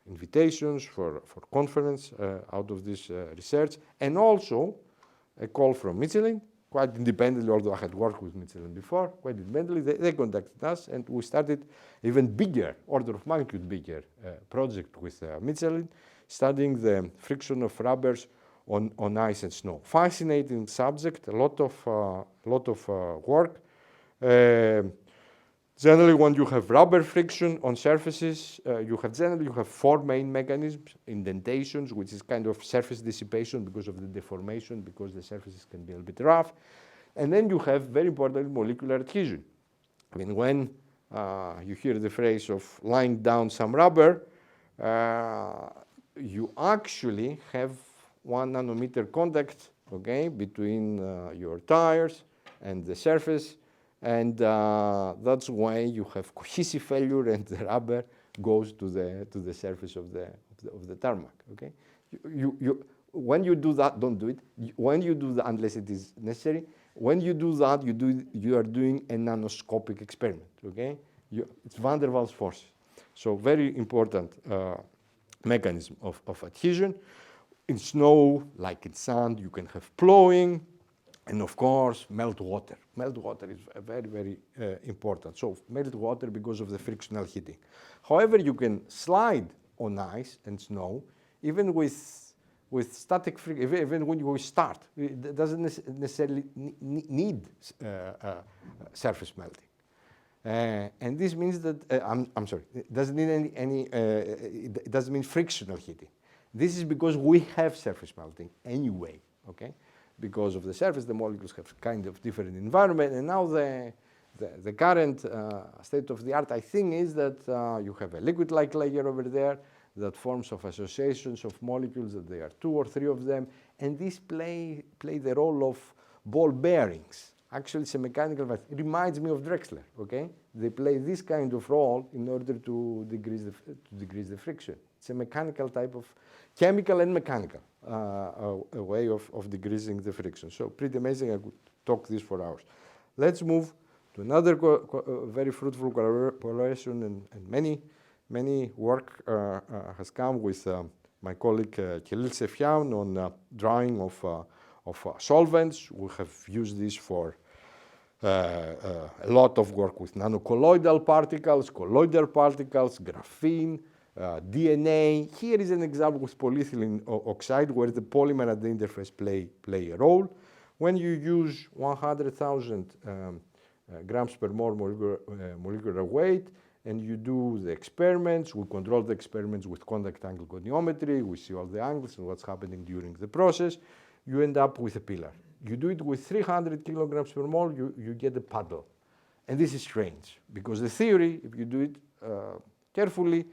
invitations for conference out of this research, and also a call from Michelin, quite independently, although I had worked with Michelin before, quite independently, they contacted us, and we started even bigger, order of magnitude bigger project with Michelin, studying the friction of rubbers on ice and snow. Fascinating subject, a lot of work. Generally, when you have rubber friction on surfaces, you have four main mechanisms: indentations, which is kind of surface dissipation because of the deformation, because the surfaces can be a little bit rough, and then you have, very importantly, molecular adhesion. I mean, when you hear the phrase of laying down some rubber, you actually have 1 nanometer contact, okay, between your tires and the surface. And that's why you have cohesive failure, and the rubber goes to the surface of the tarmac. Okay, when you do that, don't do it. When you do that, unless it is necessary, when you do that, you are doing a nanoscopic experiment. Okay, it's van der Waals force. So very important mechanism of adhesion. In snow, like in sand, you can have plowing. And of course, melt water. Melt water is very, very important. So melt water because of the frictional heating. However, you can slide on ice and snow, even with static friction, even when you start. It doesn't necessarily need surface melting. And this means that, I'm sorry, it doesn't need it doesn't mean frictional heating. This is because we have surface melting anyway, okay? Because of the surface, the molecules have kind of different environment, and now the current state of the art, I think, is that you have a liquid-like layer over there that forms of associations of molecules, that there are 2 or 3 of them, and these play the role of ball bearings. Actually, it's a mechanical device. It reminds me of Drexler, okay? They play this kind of role in order to decrease the friction. It's a mechanical type of chemical and mechanical a way of decreasing the friction. So pretty amazing. I could talk this for hours. Let's move to another very fruitful collaboration, and many work has come with my colleague Kirill Sefyan on drying of solvents. We have used this for a lot of work with nanocolloidal particles, colloidal particles, graphene, DNA. Here is an example with polyethylene oxide, where the polymer at the interface play a role. When you use 100,000 grams per mole molecular weight, and you do the experiments, we control the experiments with contact angle goniometry, we see all the angles and what's happening during the process, you end up with a pillar. You do it with 300 kilograms per mole, you get a puddle. And this is strange, because the theory, if you do it carefully,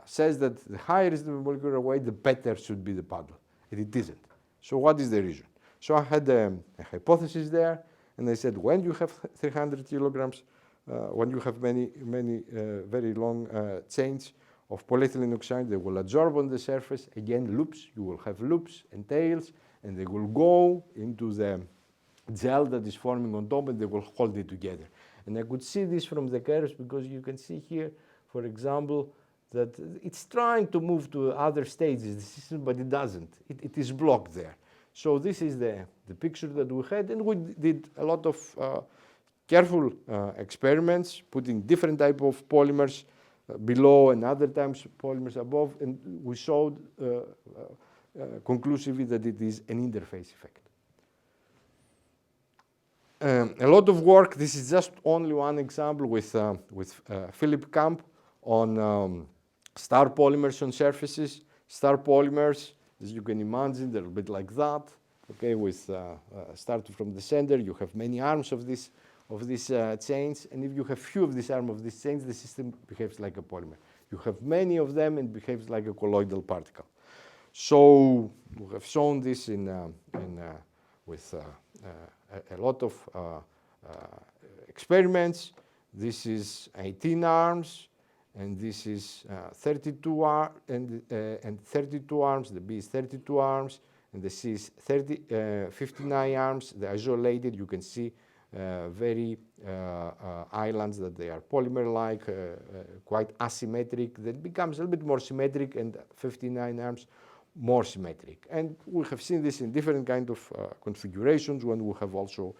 says that the higher is the molecular weight, the better should be the puddle. And it isn't. So what is the reason? So I had a hypothesis there, and I said, when you have 300 kilograms, when you have many very long chains of polyethylene oxide, they will adsorb on the surface. Again, loops, you will have loops and tails, and they will go into the gel that is forming on top, and they will hold it together. And I could see this from the curves, because you can see here, for example, that it's trying to move to other stages of the system, but it doesn't. It is blocked there. So this is the picture that we had, and we did a lot of careful experiments, putting different type of polymers below and other types of polymers above, and we showed conclusively that it is an interface effect. a lot of work. This is just only one example with Philip Camp on star polymers on surfaces. Star polymers, as you can imagine, they're a bit like that. Okay, with starting from the center, you have many arms of these chains, and if you have few of these arms of these chains, the system behaves like a polymer. You have many of them, and behaves like a colloidal particle. So we have shown this with a lot of experiments. This is 18 arms, and this is 32 arms, and 32 arms. The B is 32 arms, and the C is 59 arms. They're isolated. You can see very islands that they are polymer-like, quite asymmetric. That becomes a little bit more symmetric, and 59 arms more symmetric. And we have seen this in different kind of configurations when we have also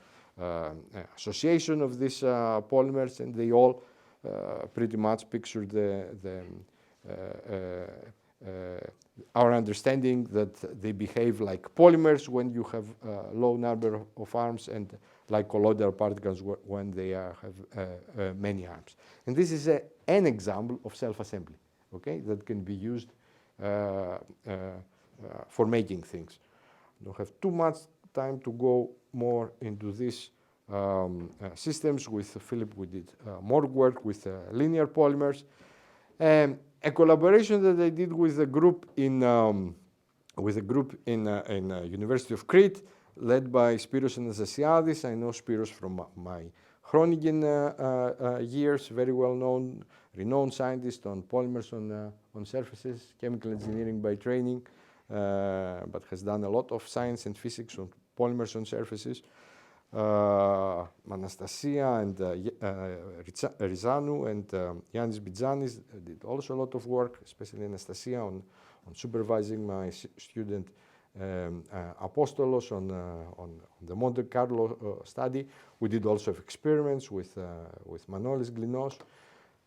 association of these polymers, and they all pretty much picture our understanding that they behave like polymers when you have a low number of arms, and like colloidal particles when they have many arms. And this is an example of self-assembly, okay, that can be used for making things. I don't have too much time to go more into these systems. With Philip, we did more work with linear polymers. A collaboration that I did with a group in University of Crete, led by Spiros and Anastasiadis. I know Spiros from my Groningen years, very well known, renowned scientist on polymers on surfaces, chemical engineering by training, but has done a lot of science and physics on polymers on surfaces. Anastasia and Rizanu and Yannis Bidzanis did also a lot of work, especially Anastasia on supervising my student Apostolos on the Monte Carlo study. We did also experiments with Manolis Glinos.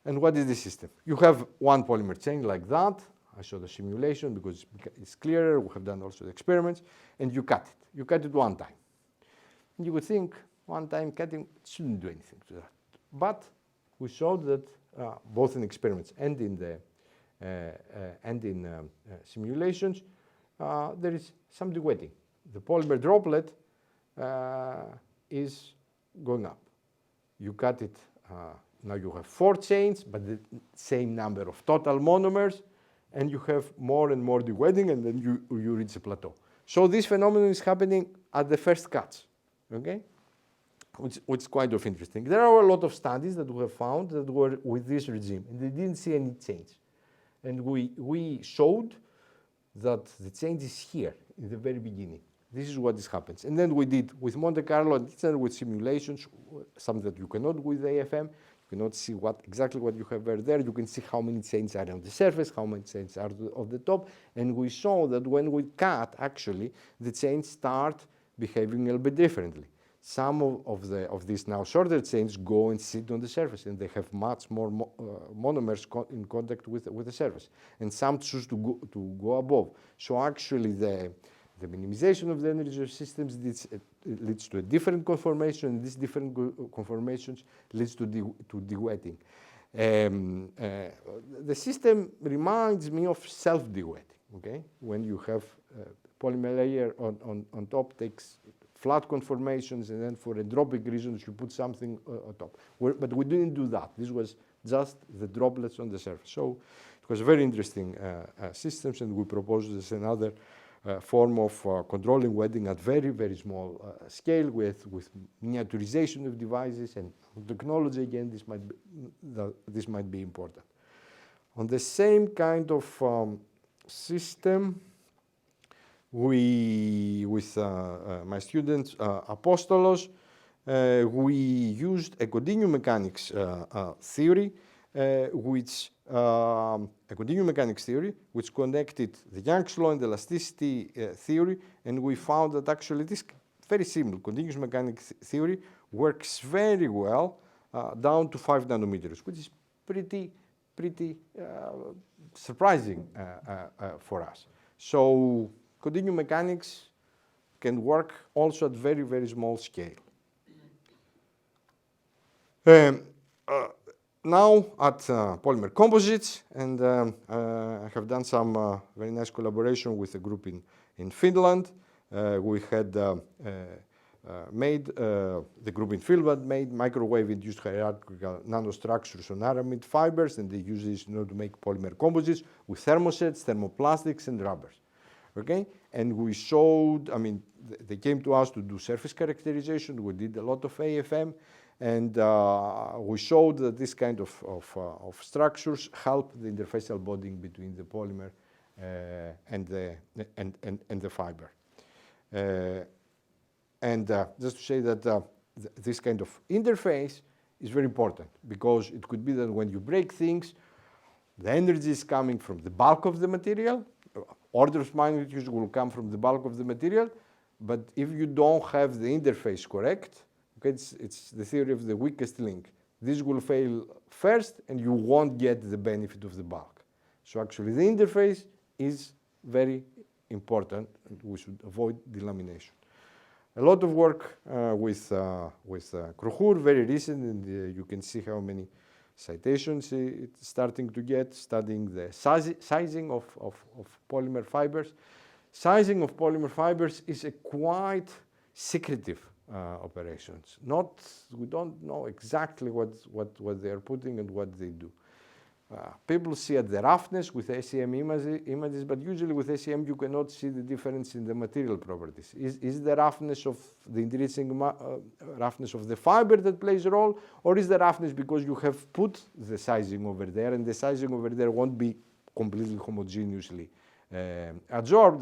And what is the system? You have one polymer chain like that. I show the simulation because it's clearer. We have done also the experiments, and you cut it. You cut it one time. You would think one-time cutting shouldn't do anything to that. But we showed that both in experiments and in simulations, there is some dewetting. The polymer droplet is going up. You cut it, now you have 4 chains, but the same number of total monomers, and you have more and more dewetting, and then you reach a plateau. So this phenomenon is happening at the first cuts. Okay, which is quite of interesting. There are a lot of studies that we have found that were with this regime, and they didn't see any change. And we showed that the change is here in the very beginning. This is what happens. And then we did with Monte Carlo and with simulations, something that you cannot with AFM. You cannot see exactly what you have there. You can see how many chains are on the surface, how many chains are on the top. And we saw that when we cut, actually, the chains start behaving a little bit differently. Some of these now shorter chains go and sit on the surface, and they have much more monomers in contact with the surface. And some choose to go above. So actually, the minimization of the energy of systems leads to a different conformation, and these different conformations leads to dewetting. The system reminds me of self-dewetting. Okay, when you have polymer layer on top takes flat conformations, and then for entropic reasons you put something on top. But we didn't do that. This was just the droplets on the surface. So it was very interesting systems, and we proposed this another form of controlling wetting at very, very small scale with miniaturization of devices and technology. Again, this might be important. On the same kind of system, with my students, Apostolos, we used a continuum mechanics theory, which connected the Young's law and the elasticity theory, and we found that actually this very simple continuous mechanics theory works very well down to 5 nanometers, which is pretty surprising for us. So continuum mechanics can work also at very, very small scale. Um, Now at Polymer Composites, and I have done some very nice collaboration with a group in Finland. We had the group in Finland made microwave-induced hierarchical nanostructures on aramid fibers, and they use this to make polymer composites with thermosets, thermoplastics, and rubbers. Okay, and we showed, I mean, they came to us to do surface characterization. We did a lot of AFM, and we showed that this kind of structures help the interfacial bonding between the polymer and the fiber. Just to say that this kind of interface is very important, because it could be that when you break things, the energy is coming from the bulk of the material. Orders of magnitude will come from the bulk of the material, but if you don't have the interface correct, okay, it's the theory of the weakest link. This will fail first, and you won't get the benefit of the bulk. So actually, the interface is very important, and we should avoid delamination. A lot of work with Krohur, very recent, and you can see how many citations it's starting to get, studying the sizing of polymer fibers. Sizing of polymer fibers is a quite secretive operations. We don't know exactly what they are putting and what they do. People see at the roughness with SEM images, but usually with SEM you cannot see the difference in the material properties. Is the roughness of the intrinsic roughness of the fiber that plays a role, or is the roughness because you have put the sizing over there, and the sizing over there won't be completely homogeneously adsorbed,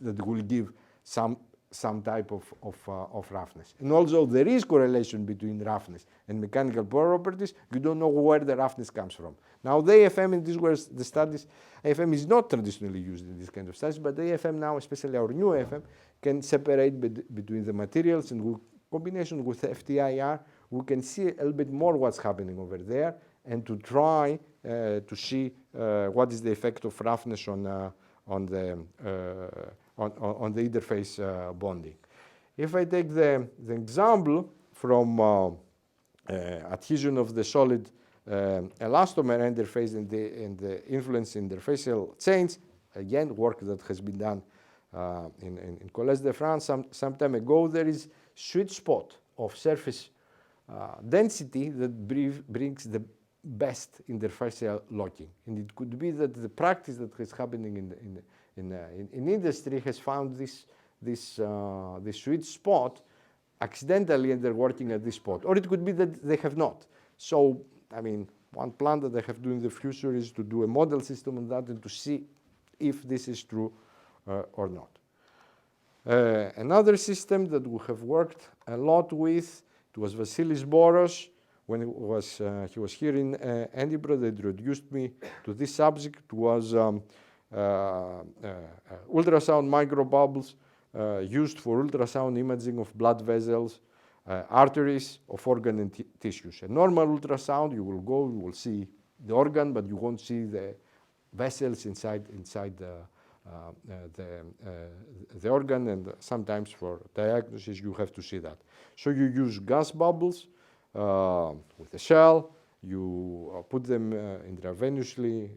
that will give some type of roughness. And also there is correlation between roughness and mechanical properties. You don't know where the roughness comes from. Now the AFM, in this was the studies, AFM is not traditionally used in this kind of studies, but the AFM now, especially our new AFM, can separate between the materials, and with combination with FTIR, we can see a little bit more what's happening over there, and to try to see what is the effect of roughness on the interface bonding. If I take the example from adhesion of the solid elastomer interface and the influence in interfacial chains, again, work that has been done in Collège de France some time ago, there is sweet spot of surface density that brings the best interfacial locking. And it could be that the practice that is happening in industry has found this sweet spot accidentally, and they're working at this spot. Or it could be that they have not. So, I mean, one plan that I have to do in the future is to do a model system on that and to see if this is true or not. Another system that we have worked a lot with, it was Vasileios Boros. When he was here in Edinburgh, they introduced me to this subject. Was ultrasound microbubbles used for ultrasound imaging of blood vessels, arteries of organ and tissues. A normal ultrasound, you will see the organ, but you won't see the vessels inside the organ, and sometimes for diagnosis you have to see that. So you use gas bubbles with a shell, you put them intravenously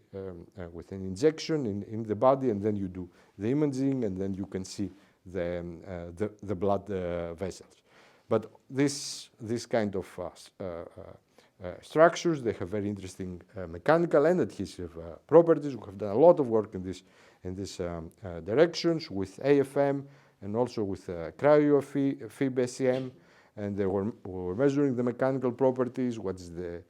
with an injection in the body, and then you do the imaging, and then you can see the blood vessels. But this kind of structures, they have very interesting mechanical and adhesive properties. We have done a lot of work in this directions with AFM and also with cryo-FIB SEM, and they were measuring the mechanical properties, what is the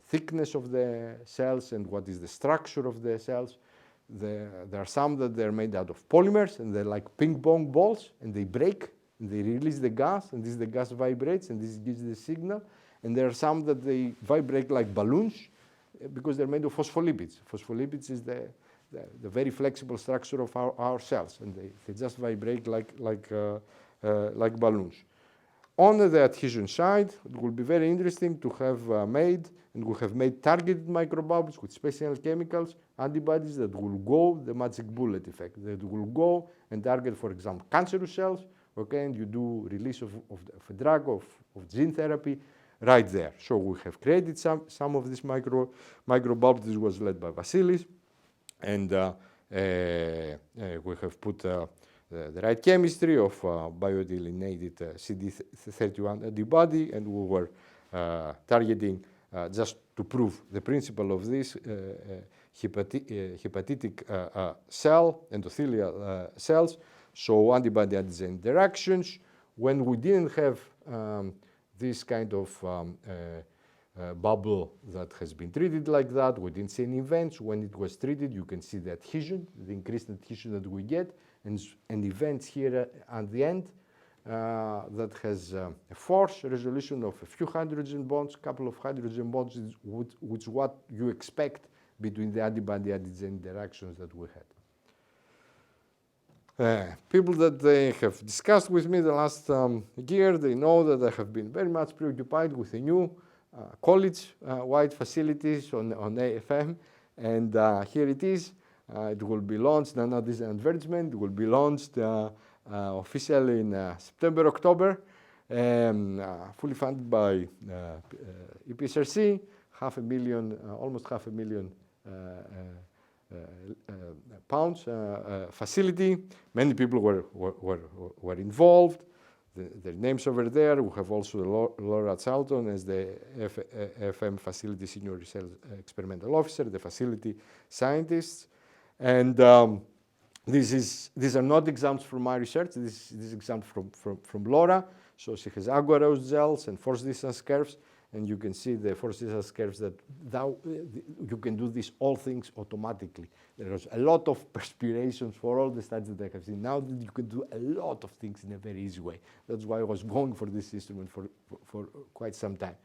thickness of the cells and what is the structure of the cells. There are some that they're made out of polymers, and they're like ping pong balls, and they break, and they release the gas, and the gas vibrates, and this gives the signal. And there are some that they vibrate like balloons because they're made of phospholipids. Phospholipids is the very flexible structure of our cells, and they just vibrate like balloons. On the adhesion side, it will be very interesting to have made targeted microbubbles with special chemicals, antibodies that will go the magic bullet effect, that will go and target, for example, cancerous cells, okay, and you do release of a drug, of gene therapy, right there. So we have created some of these microbubbles. This was led by Vasileios, and we have put the right chemistry of biodelinated CD31 antibody, and we were targeting just to prove the principle of this hepatic cell, endothelial cells, so antibody-antigen interactions. When we didn't have this kind of bubble that has been treated like that, we didn't see any events. When it was treated, you can see the adhesion, the increased adhesion that we get, and events here at the end that has a force resolution of a few hydrogen bonds, couple of hydrogen bonds, which is what you expect between the antibody-antigen interactions that we had. People that they have discussed with me the last year, they know that I have been very much preoccupied with the new college-wide facilities on AFM, and here it is. It will be launched, this advertisement will be launched officially in September, October, fully funded by EPSRC, almost half a million pounds facility. Many people were involved. Their names over there. We have also Laura Charlton as the FM facility senior research experimental officer, the facility scientists, and these are not exams from my research. This is exams from Laura. So she has agarose gels and force distance curves, and you can see the force distance curves that you can do these all things automatically. There was a lot of perspirations for all the studies that I have seen. Now that you can do a lot of things in a very easy way. That's why I was going for this instrument for quite some time.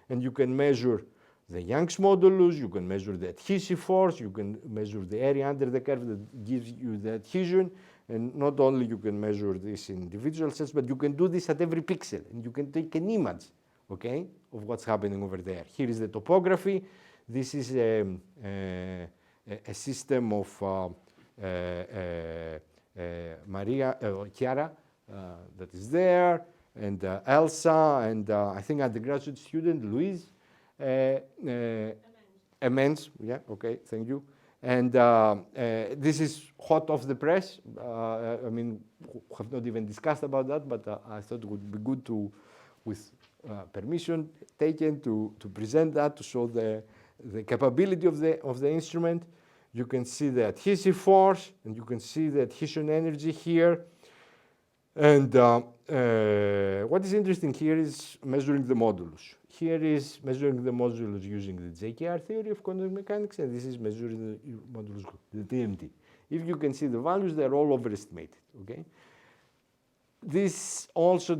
And you can measure the Young's modulus, you can measure the adhesive force, you can measure the area under the curve that gives you the adhesion, and not only you can measure this in individual cells, but you can do this at every pixel, and you can take an image, okay, of what's happening over there. Here is the topography. This is a system of Chiara that is there, and Elsa, and I think undergraduate student Louise. Amends, yeah, okay, thank you. And this is hot off the press. I mean, we have not even discussed about that, but I thought it would be good to, with permission taken, to present that, to show the capability of the instrument. You can see the adhesive force, and you can see the adhesion energy here. And what is interesting here is measuring the modulus. Here is measuring the modulus using the JKR theory of quantum mechanics, and this is measuring the modulus, the TMT. If you can see the values, they're all overestimated, okay? This also,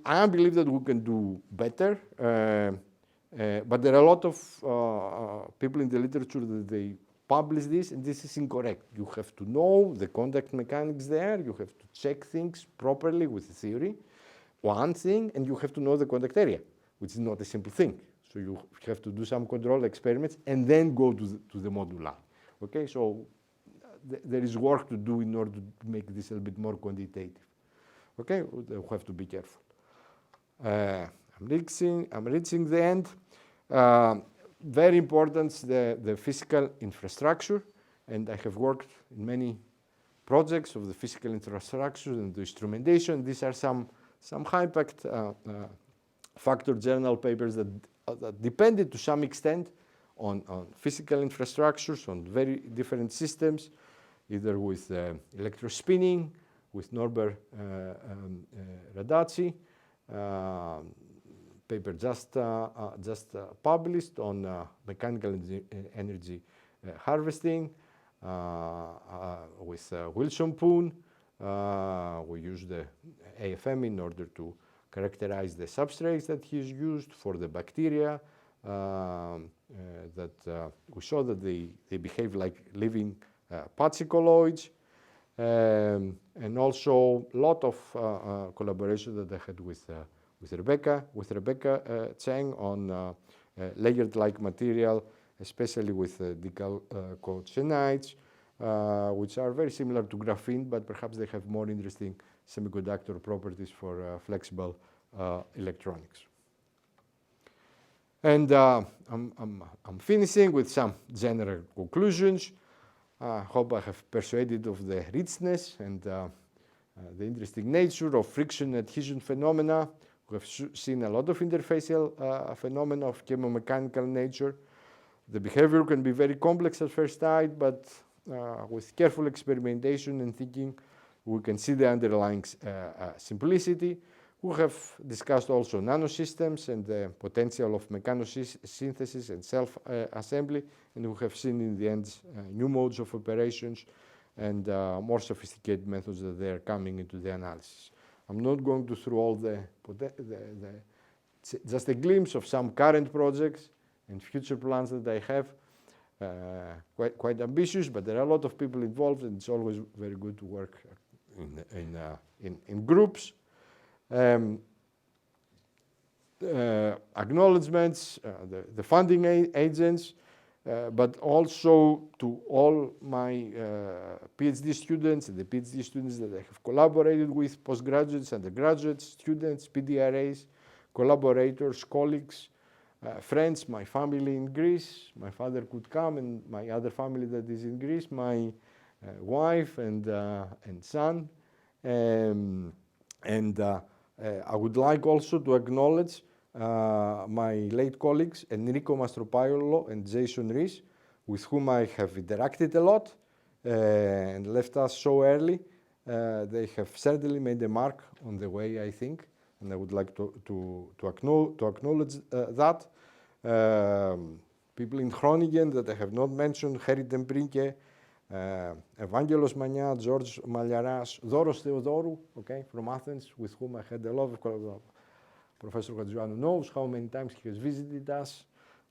I believe that we can do better, but there are a lot of people in the literature that they publish this, and this is incorrect. You have to know the contact mechanics there, you have to check things properly with the theory, one thing, and you have to know the contact area, which is not a simple thing. So you have to do some control experiments and then go to the moduli. Okay, so there is work to do in order to make this a little bit more quantitative. Okay, we have to be careful. I'm reaching the end. Very important, the physical infrastructure, and I have worked in many projects of the physical infrastructure and the instrumentation. These are some high-impact factor journal papers that depended to some extent on physical infrastructures, on very different systems, either with electrospinning, with Norbert Radacci, paper just published on mechanical energy harvesting with Wilson Poon. We use the AFM in order to characterize the substrates that he's used for the bacteria that we saw that they behave like living particuloids. And also a lot of collaboration that I had with Rebecca Cheng on layered-like material, especially with dichalcochenides, which are very similar to graphene, but perhaps they have more interesting semiconductor properties for flexible electronics. And I'm finishing with some general conclusions. I hope I have persuaded of the richness and the interesting nature of friction adhesion phenomena. We have seen a lot of interfacial phenomena of chemomechanical nature. The behavior can be very complex at first sight, but with careful experimentation and thinking, we can see the underlying simplicity. We have discussed also nanosystems and the potential of mechanosynthesis and self-assembly, and we have seen in the end new modes of operations and more sophisticated methods that they are coming into the analysis. I'm not going to through all just a glimpse of some current projects and future plans that I have. Quite ambitious, but there are a lot of people involved, and it's always very good to work in groups. Acknowledgements, the funding agents, but also to all my PhD students and the PhD students that I have collaborated with, postgraduates, undergraduates, students, PDRAs, collaborators, colleagues, friends, my family in Greece. My father could come, and my other family that is in Greece, my wife and son. I would like also to acknowledge my late colleagues Enrico Mastropaiolo and Jason Rees, with whom I have interacted a lot and left us so early. They have certainly made a mark on the way, I think, and I would like to acknowledge that. People in Groningen that I have not mentioned, Harry Temprinke, Evangelos Mania, George Malyaras, Doros Theodorou, okay, from Athens, with whom I had a lot of collaboration. Professor Hadjianu knows how many times he has visited us.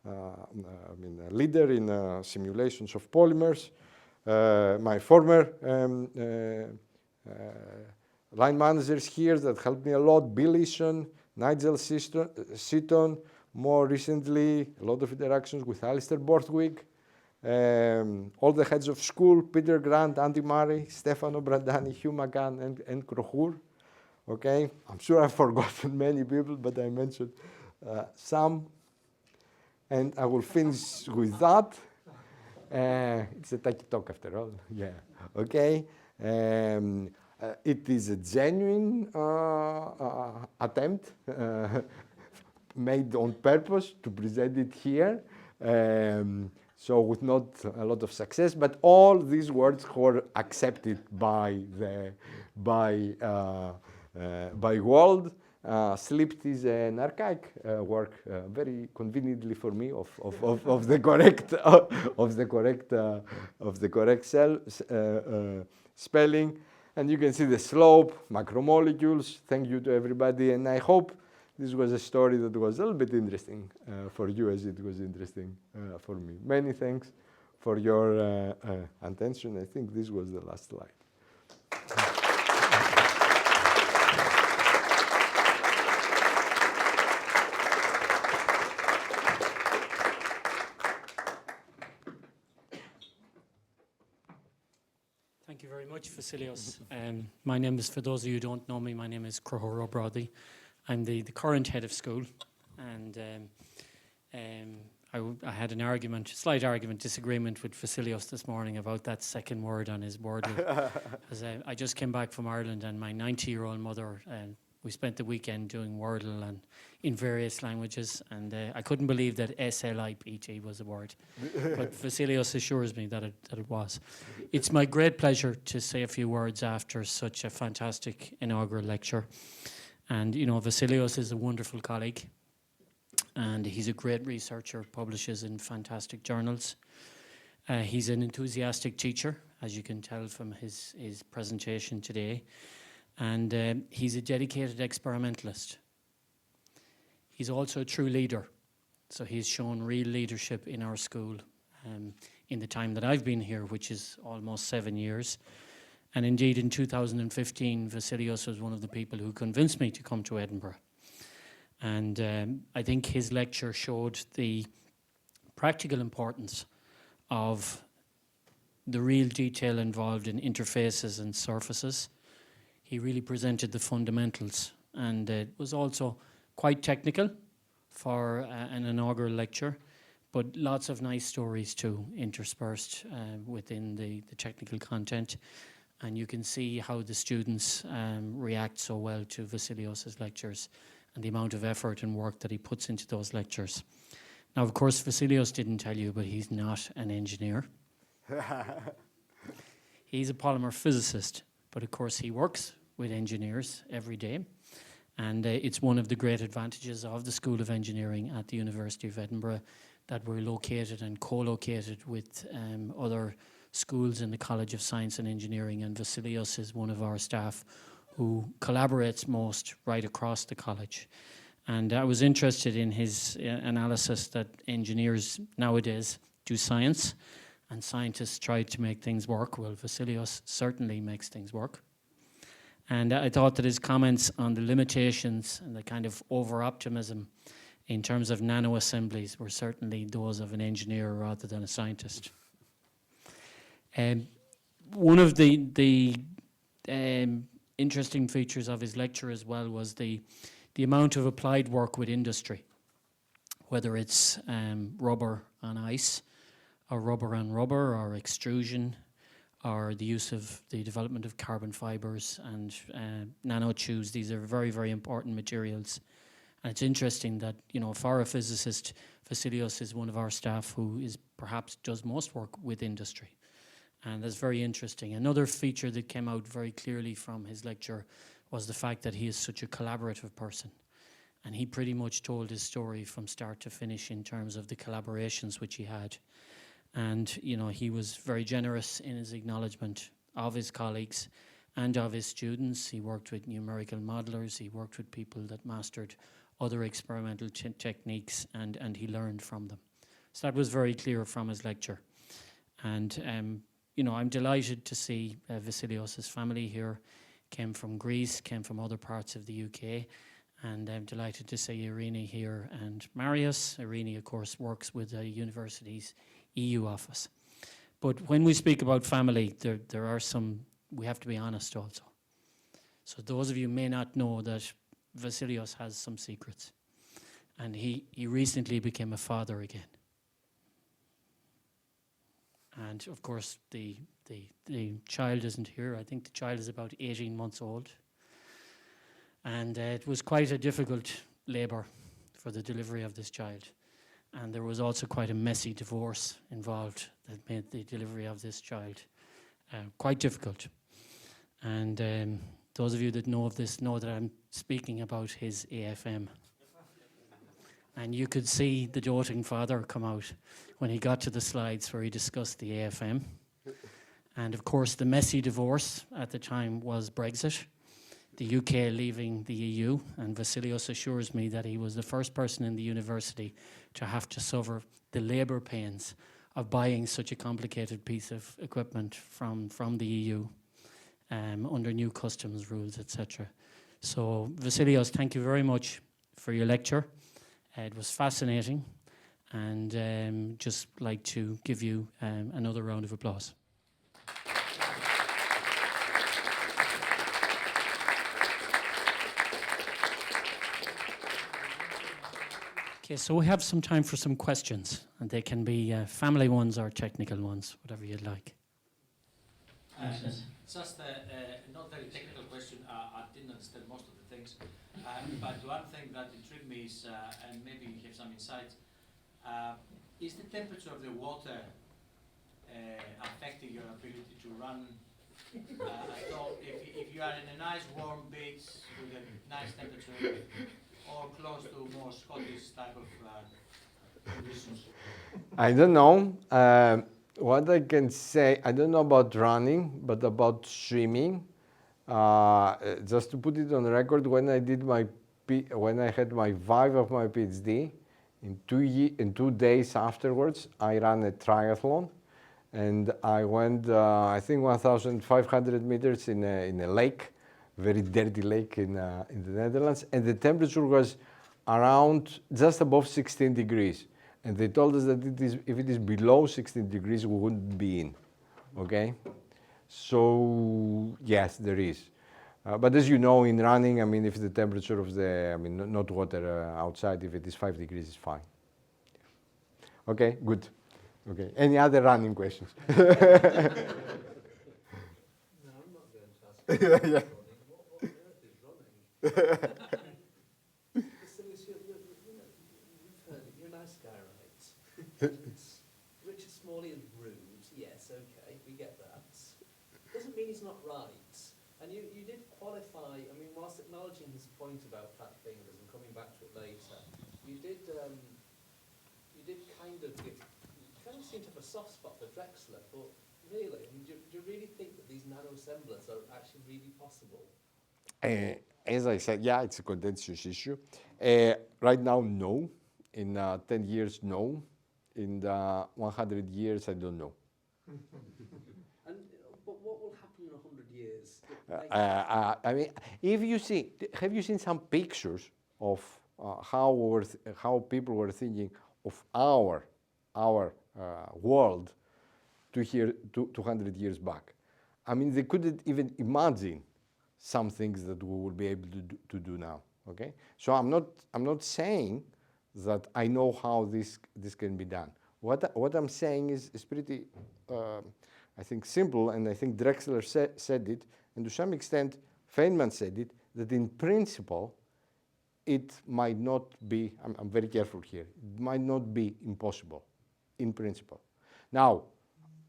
A leader in simulations of polymers. My former line managers here that helped me a lot, Bill Eason, Nigel Seaton, more recently, a lot of interactions with Alistair Borthwick. All the heads of school, Peter Grant, Andy Murray, Stefano Brandani, Hugh McCann, and Krohur. Okay, I'm sure I've forgotten many people, but I mentioned some. And I will finish with that. It's a Tacky talk after all, yeah, okay. It is a genuine attempt made on purpose to present it here. So with not a lot of success, but all these words were accepted by Waals. Slipped is an archaic work, very conveniently for me of the correct spelling, and you can see the slope, macromolecules. Thank you to everybody, and I hope this was a story that was a little bit interesting for you as it was interesting for me. Many thanks for your attention. I think this was the last slide. Thank you very much, Vasileios. My name is, for those of you who don't know me, my name is Krohur O'Brody. I'm the current head of school, and I had an argument, slight argument, disagreement with Vasileios this morning about that second word on his Wordle. I just came back from Ireland, and my 90-year-old mother, we spent the weekend doing Wordle and in various languages, and I couldn't believe that SLIPT was a word. But Vasileios assures me that it was. It's my great pleasure to say a few words after such a fantastic inaugural lecture. And, you know, Vasileios is a wonderful colleague, and he's a great researcher, publishes in fantastic journals. He's an enthusiastic teacher, as you can tell from his presentation today. And he's a dedicated experimentalist. He's also a true leader. So he's shown real leadership in our school in the time that I've been here, which is almost 7 years. And indeed, in 2015, Vasileios was one of the people who convinced me to come to Edinburgh. And I think his lecture showed the practical importance of the real detail involved in interfaces and surfaces. He really presented the fundamentals, and it was also quite technical, for an inaugural lecture, but lots of nice stories too, interspersed within the technical content. And you can see how the students react so well to Vasileios' lectures and the amount of effort and work that he puts into those lectures. Now, of course, Vasileios didn't tell you, but he's not an engineer. He's a polymer physicist, but of course he works with engineers every day. And it's one of the great advantages of the School of Engineering at the University of Edinburgh that we're located and co-located with other schools in the College of Science and Engineering, and Vasileios is one of our staff who collaborates most right across the college. And I was interested in his analysis that engineers nowadays do science and scientists try to make things work. Well, Vasileios certainly makes things work. And I thought that his comments on the limitations and the kind of over-optimism in terms of nano-assemblies were certainly those of an engineer rather than a scientist. One of the interesting features of his lecture as well was the amount of applied work with industry, whether it's rubber on ice, or rubber on rubber, or extrusion, or the use of the development of carbon fibers and nanotubes. These are very, very important materials. And it's interesting that, you know, for a physicist, Vasileios is one of our staff who perhaps does most work with industry. And that's very interesting. Another feature that came out very clearly from his lecture was the fact that he is such a collaborative person. And he pretty much told his story from start to finish in terms of the collaborations which he had. And, you know, he was very generous in his acknowledgement of his colleagues and of his students. He worked with numerical modelers, he worked with people that mastered other experimental techniques, and he learned from them. So that was very clear from his lecture. And, you know, I'm delighted to see Vasileios' family here came from Greece, came from other parts of the UK, and I'm delighted to see Irini here and Marius. Irini, of course, works with the university's EU office. But when we speak about family, there are some, we have to be honest also. So those of you may not know that Vasileios has some secrets. And he recently became a father again. And of course, the child isn't here. I think the child is about 18 months old. And it was quite a difficult labour for the delivery of this child. And there was also quite a messy divorce involved that made the delivery of this child quite difficult. And those of you that know of this know that I'm speaking about his AFM. And you could see the doting father come out when he got to the slides where he discussed the AFM. And of course, the messy divorce at the time was Brexit, the UK leaving the EU, and Vasileios assures me that he was the first person in the university to have to suffer the labour pains of buying such a complicated piece of equipment from the EU under new customs rules, etc. So Vasileios, thank you very much for your lecture. It was fascinating, and just like to give you another round of applause. Okay, so we have some time for some questions, and they can be family ones or technical ones, whatever you'd like. Just a not very technical question. I didn't understand most of the things, but one thing that intrigued me is, and maybe you have some insight, is the temperature of the water affecting your ability to run? So if you are in a nice warm beach with a nice temperature, or close to more Scottish type of conditions? I don't know. What I can say, I don't know about running, but about swimming. Just to put it on record, when I did when I had my vive of my PhD, in 2 days afterwards, I ran a triathlon, and I went, I think, 1,500 meters in a lake, very dirty lake in the Netherlands, and the temperature was around just above 16 degrees. And they told us that if it is below 16 degrees, we wouldn't be in, okay? So, yes, there is. But as you know, in running, I mean, if the temperature of the, I mean, not water outside, if it is 5 degrees, it's fine. Okay, good. Okay, any other running questions? No, I'm not going to ask you about running. What on earth is running? Vasileios, you've heard it. You're a nice guy, right? Richard Smalley is rude. Yes, okay, we get that. Doesn't mean he's not right. And you did qualify, I mean, whilst acknowledging his point about fat fingers and coming back to it later, you did kind of seem to have a soft spot for Drexler, but really, I mean, do you really think that these nano-assemblers are actually really possible? As I said, yeah, it's a contentious issue. Right now, no. In 10 years, no. In 100 years, I don't know. And but what will happen in 100 years? I mean, if you see, have you seen some pictures of how people were thinking of our world 200 years back? I mean, they couldn't even imagine some things that we will be able to do now. Okay, so I'm not saying that I know how this can be done. What I'm saying is pretty, I think, simple, and I think Drexler said it, and to some extent Feynman said it, that in principle it might not be, I'm very careful here, it might not be impossible, in principle. Now,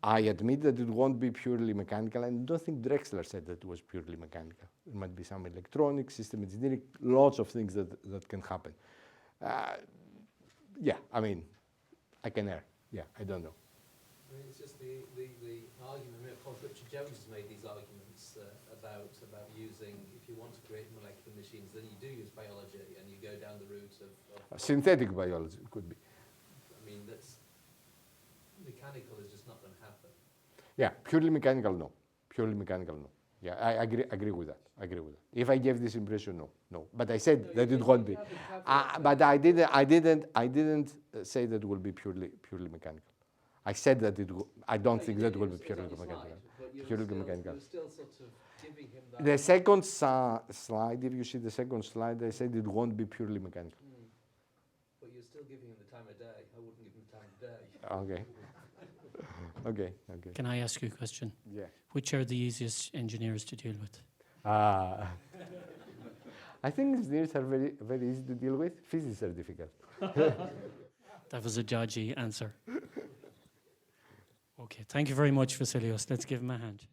I admit that it won't be purely mechanical, and I don't think Drexler said that it was purely mechanical. There might be some electronics, system engineering, lots of things that can happen. Yeah, I mean, I can err. Yeah, I don't know. I mean, it's just the argument. I mean, of course, Richard Jones has made these arguments about using, if you want to create molecular machines, then you do use biology, and you go down the route of Synthetic biology could be. I mean, that's mechanical is just not going to happen. Yeah, purely mechanical, no. Purely mechanical, no. Yeah, I agree with that. I agree with that. If I gave this impression, no. But I said No, that you it won't be. have the caveat But I didn't say that it will be purely mechanical. I said that I don't No, think you that did, will be it's purely on your mechanical. slide, but you were Purely still- mechanical. You were still sort of giving him that. The second slide, if you see the second slide, I said it won't be purely mechanical. But you're still giving him the time of day. I wouldn't give him the time of day. Okay. Okay. Can I ask you a question? Yeah. Which are the easiest engineers to deal with? I think engineers are very, very easy to deal with. Physicists are difficult. That was a dodgy answer. Okay, thank you very much, Vasileios. Let's give him a hand.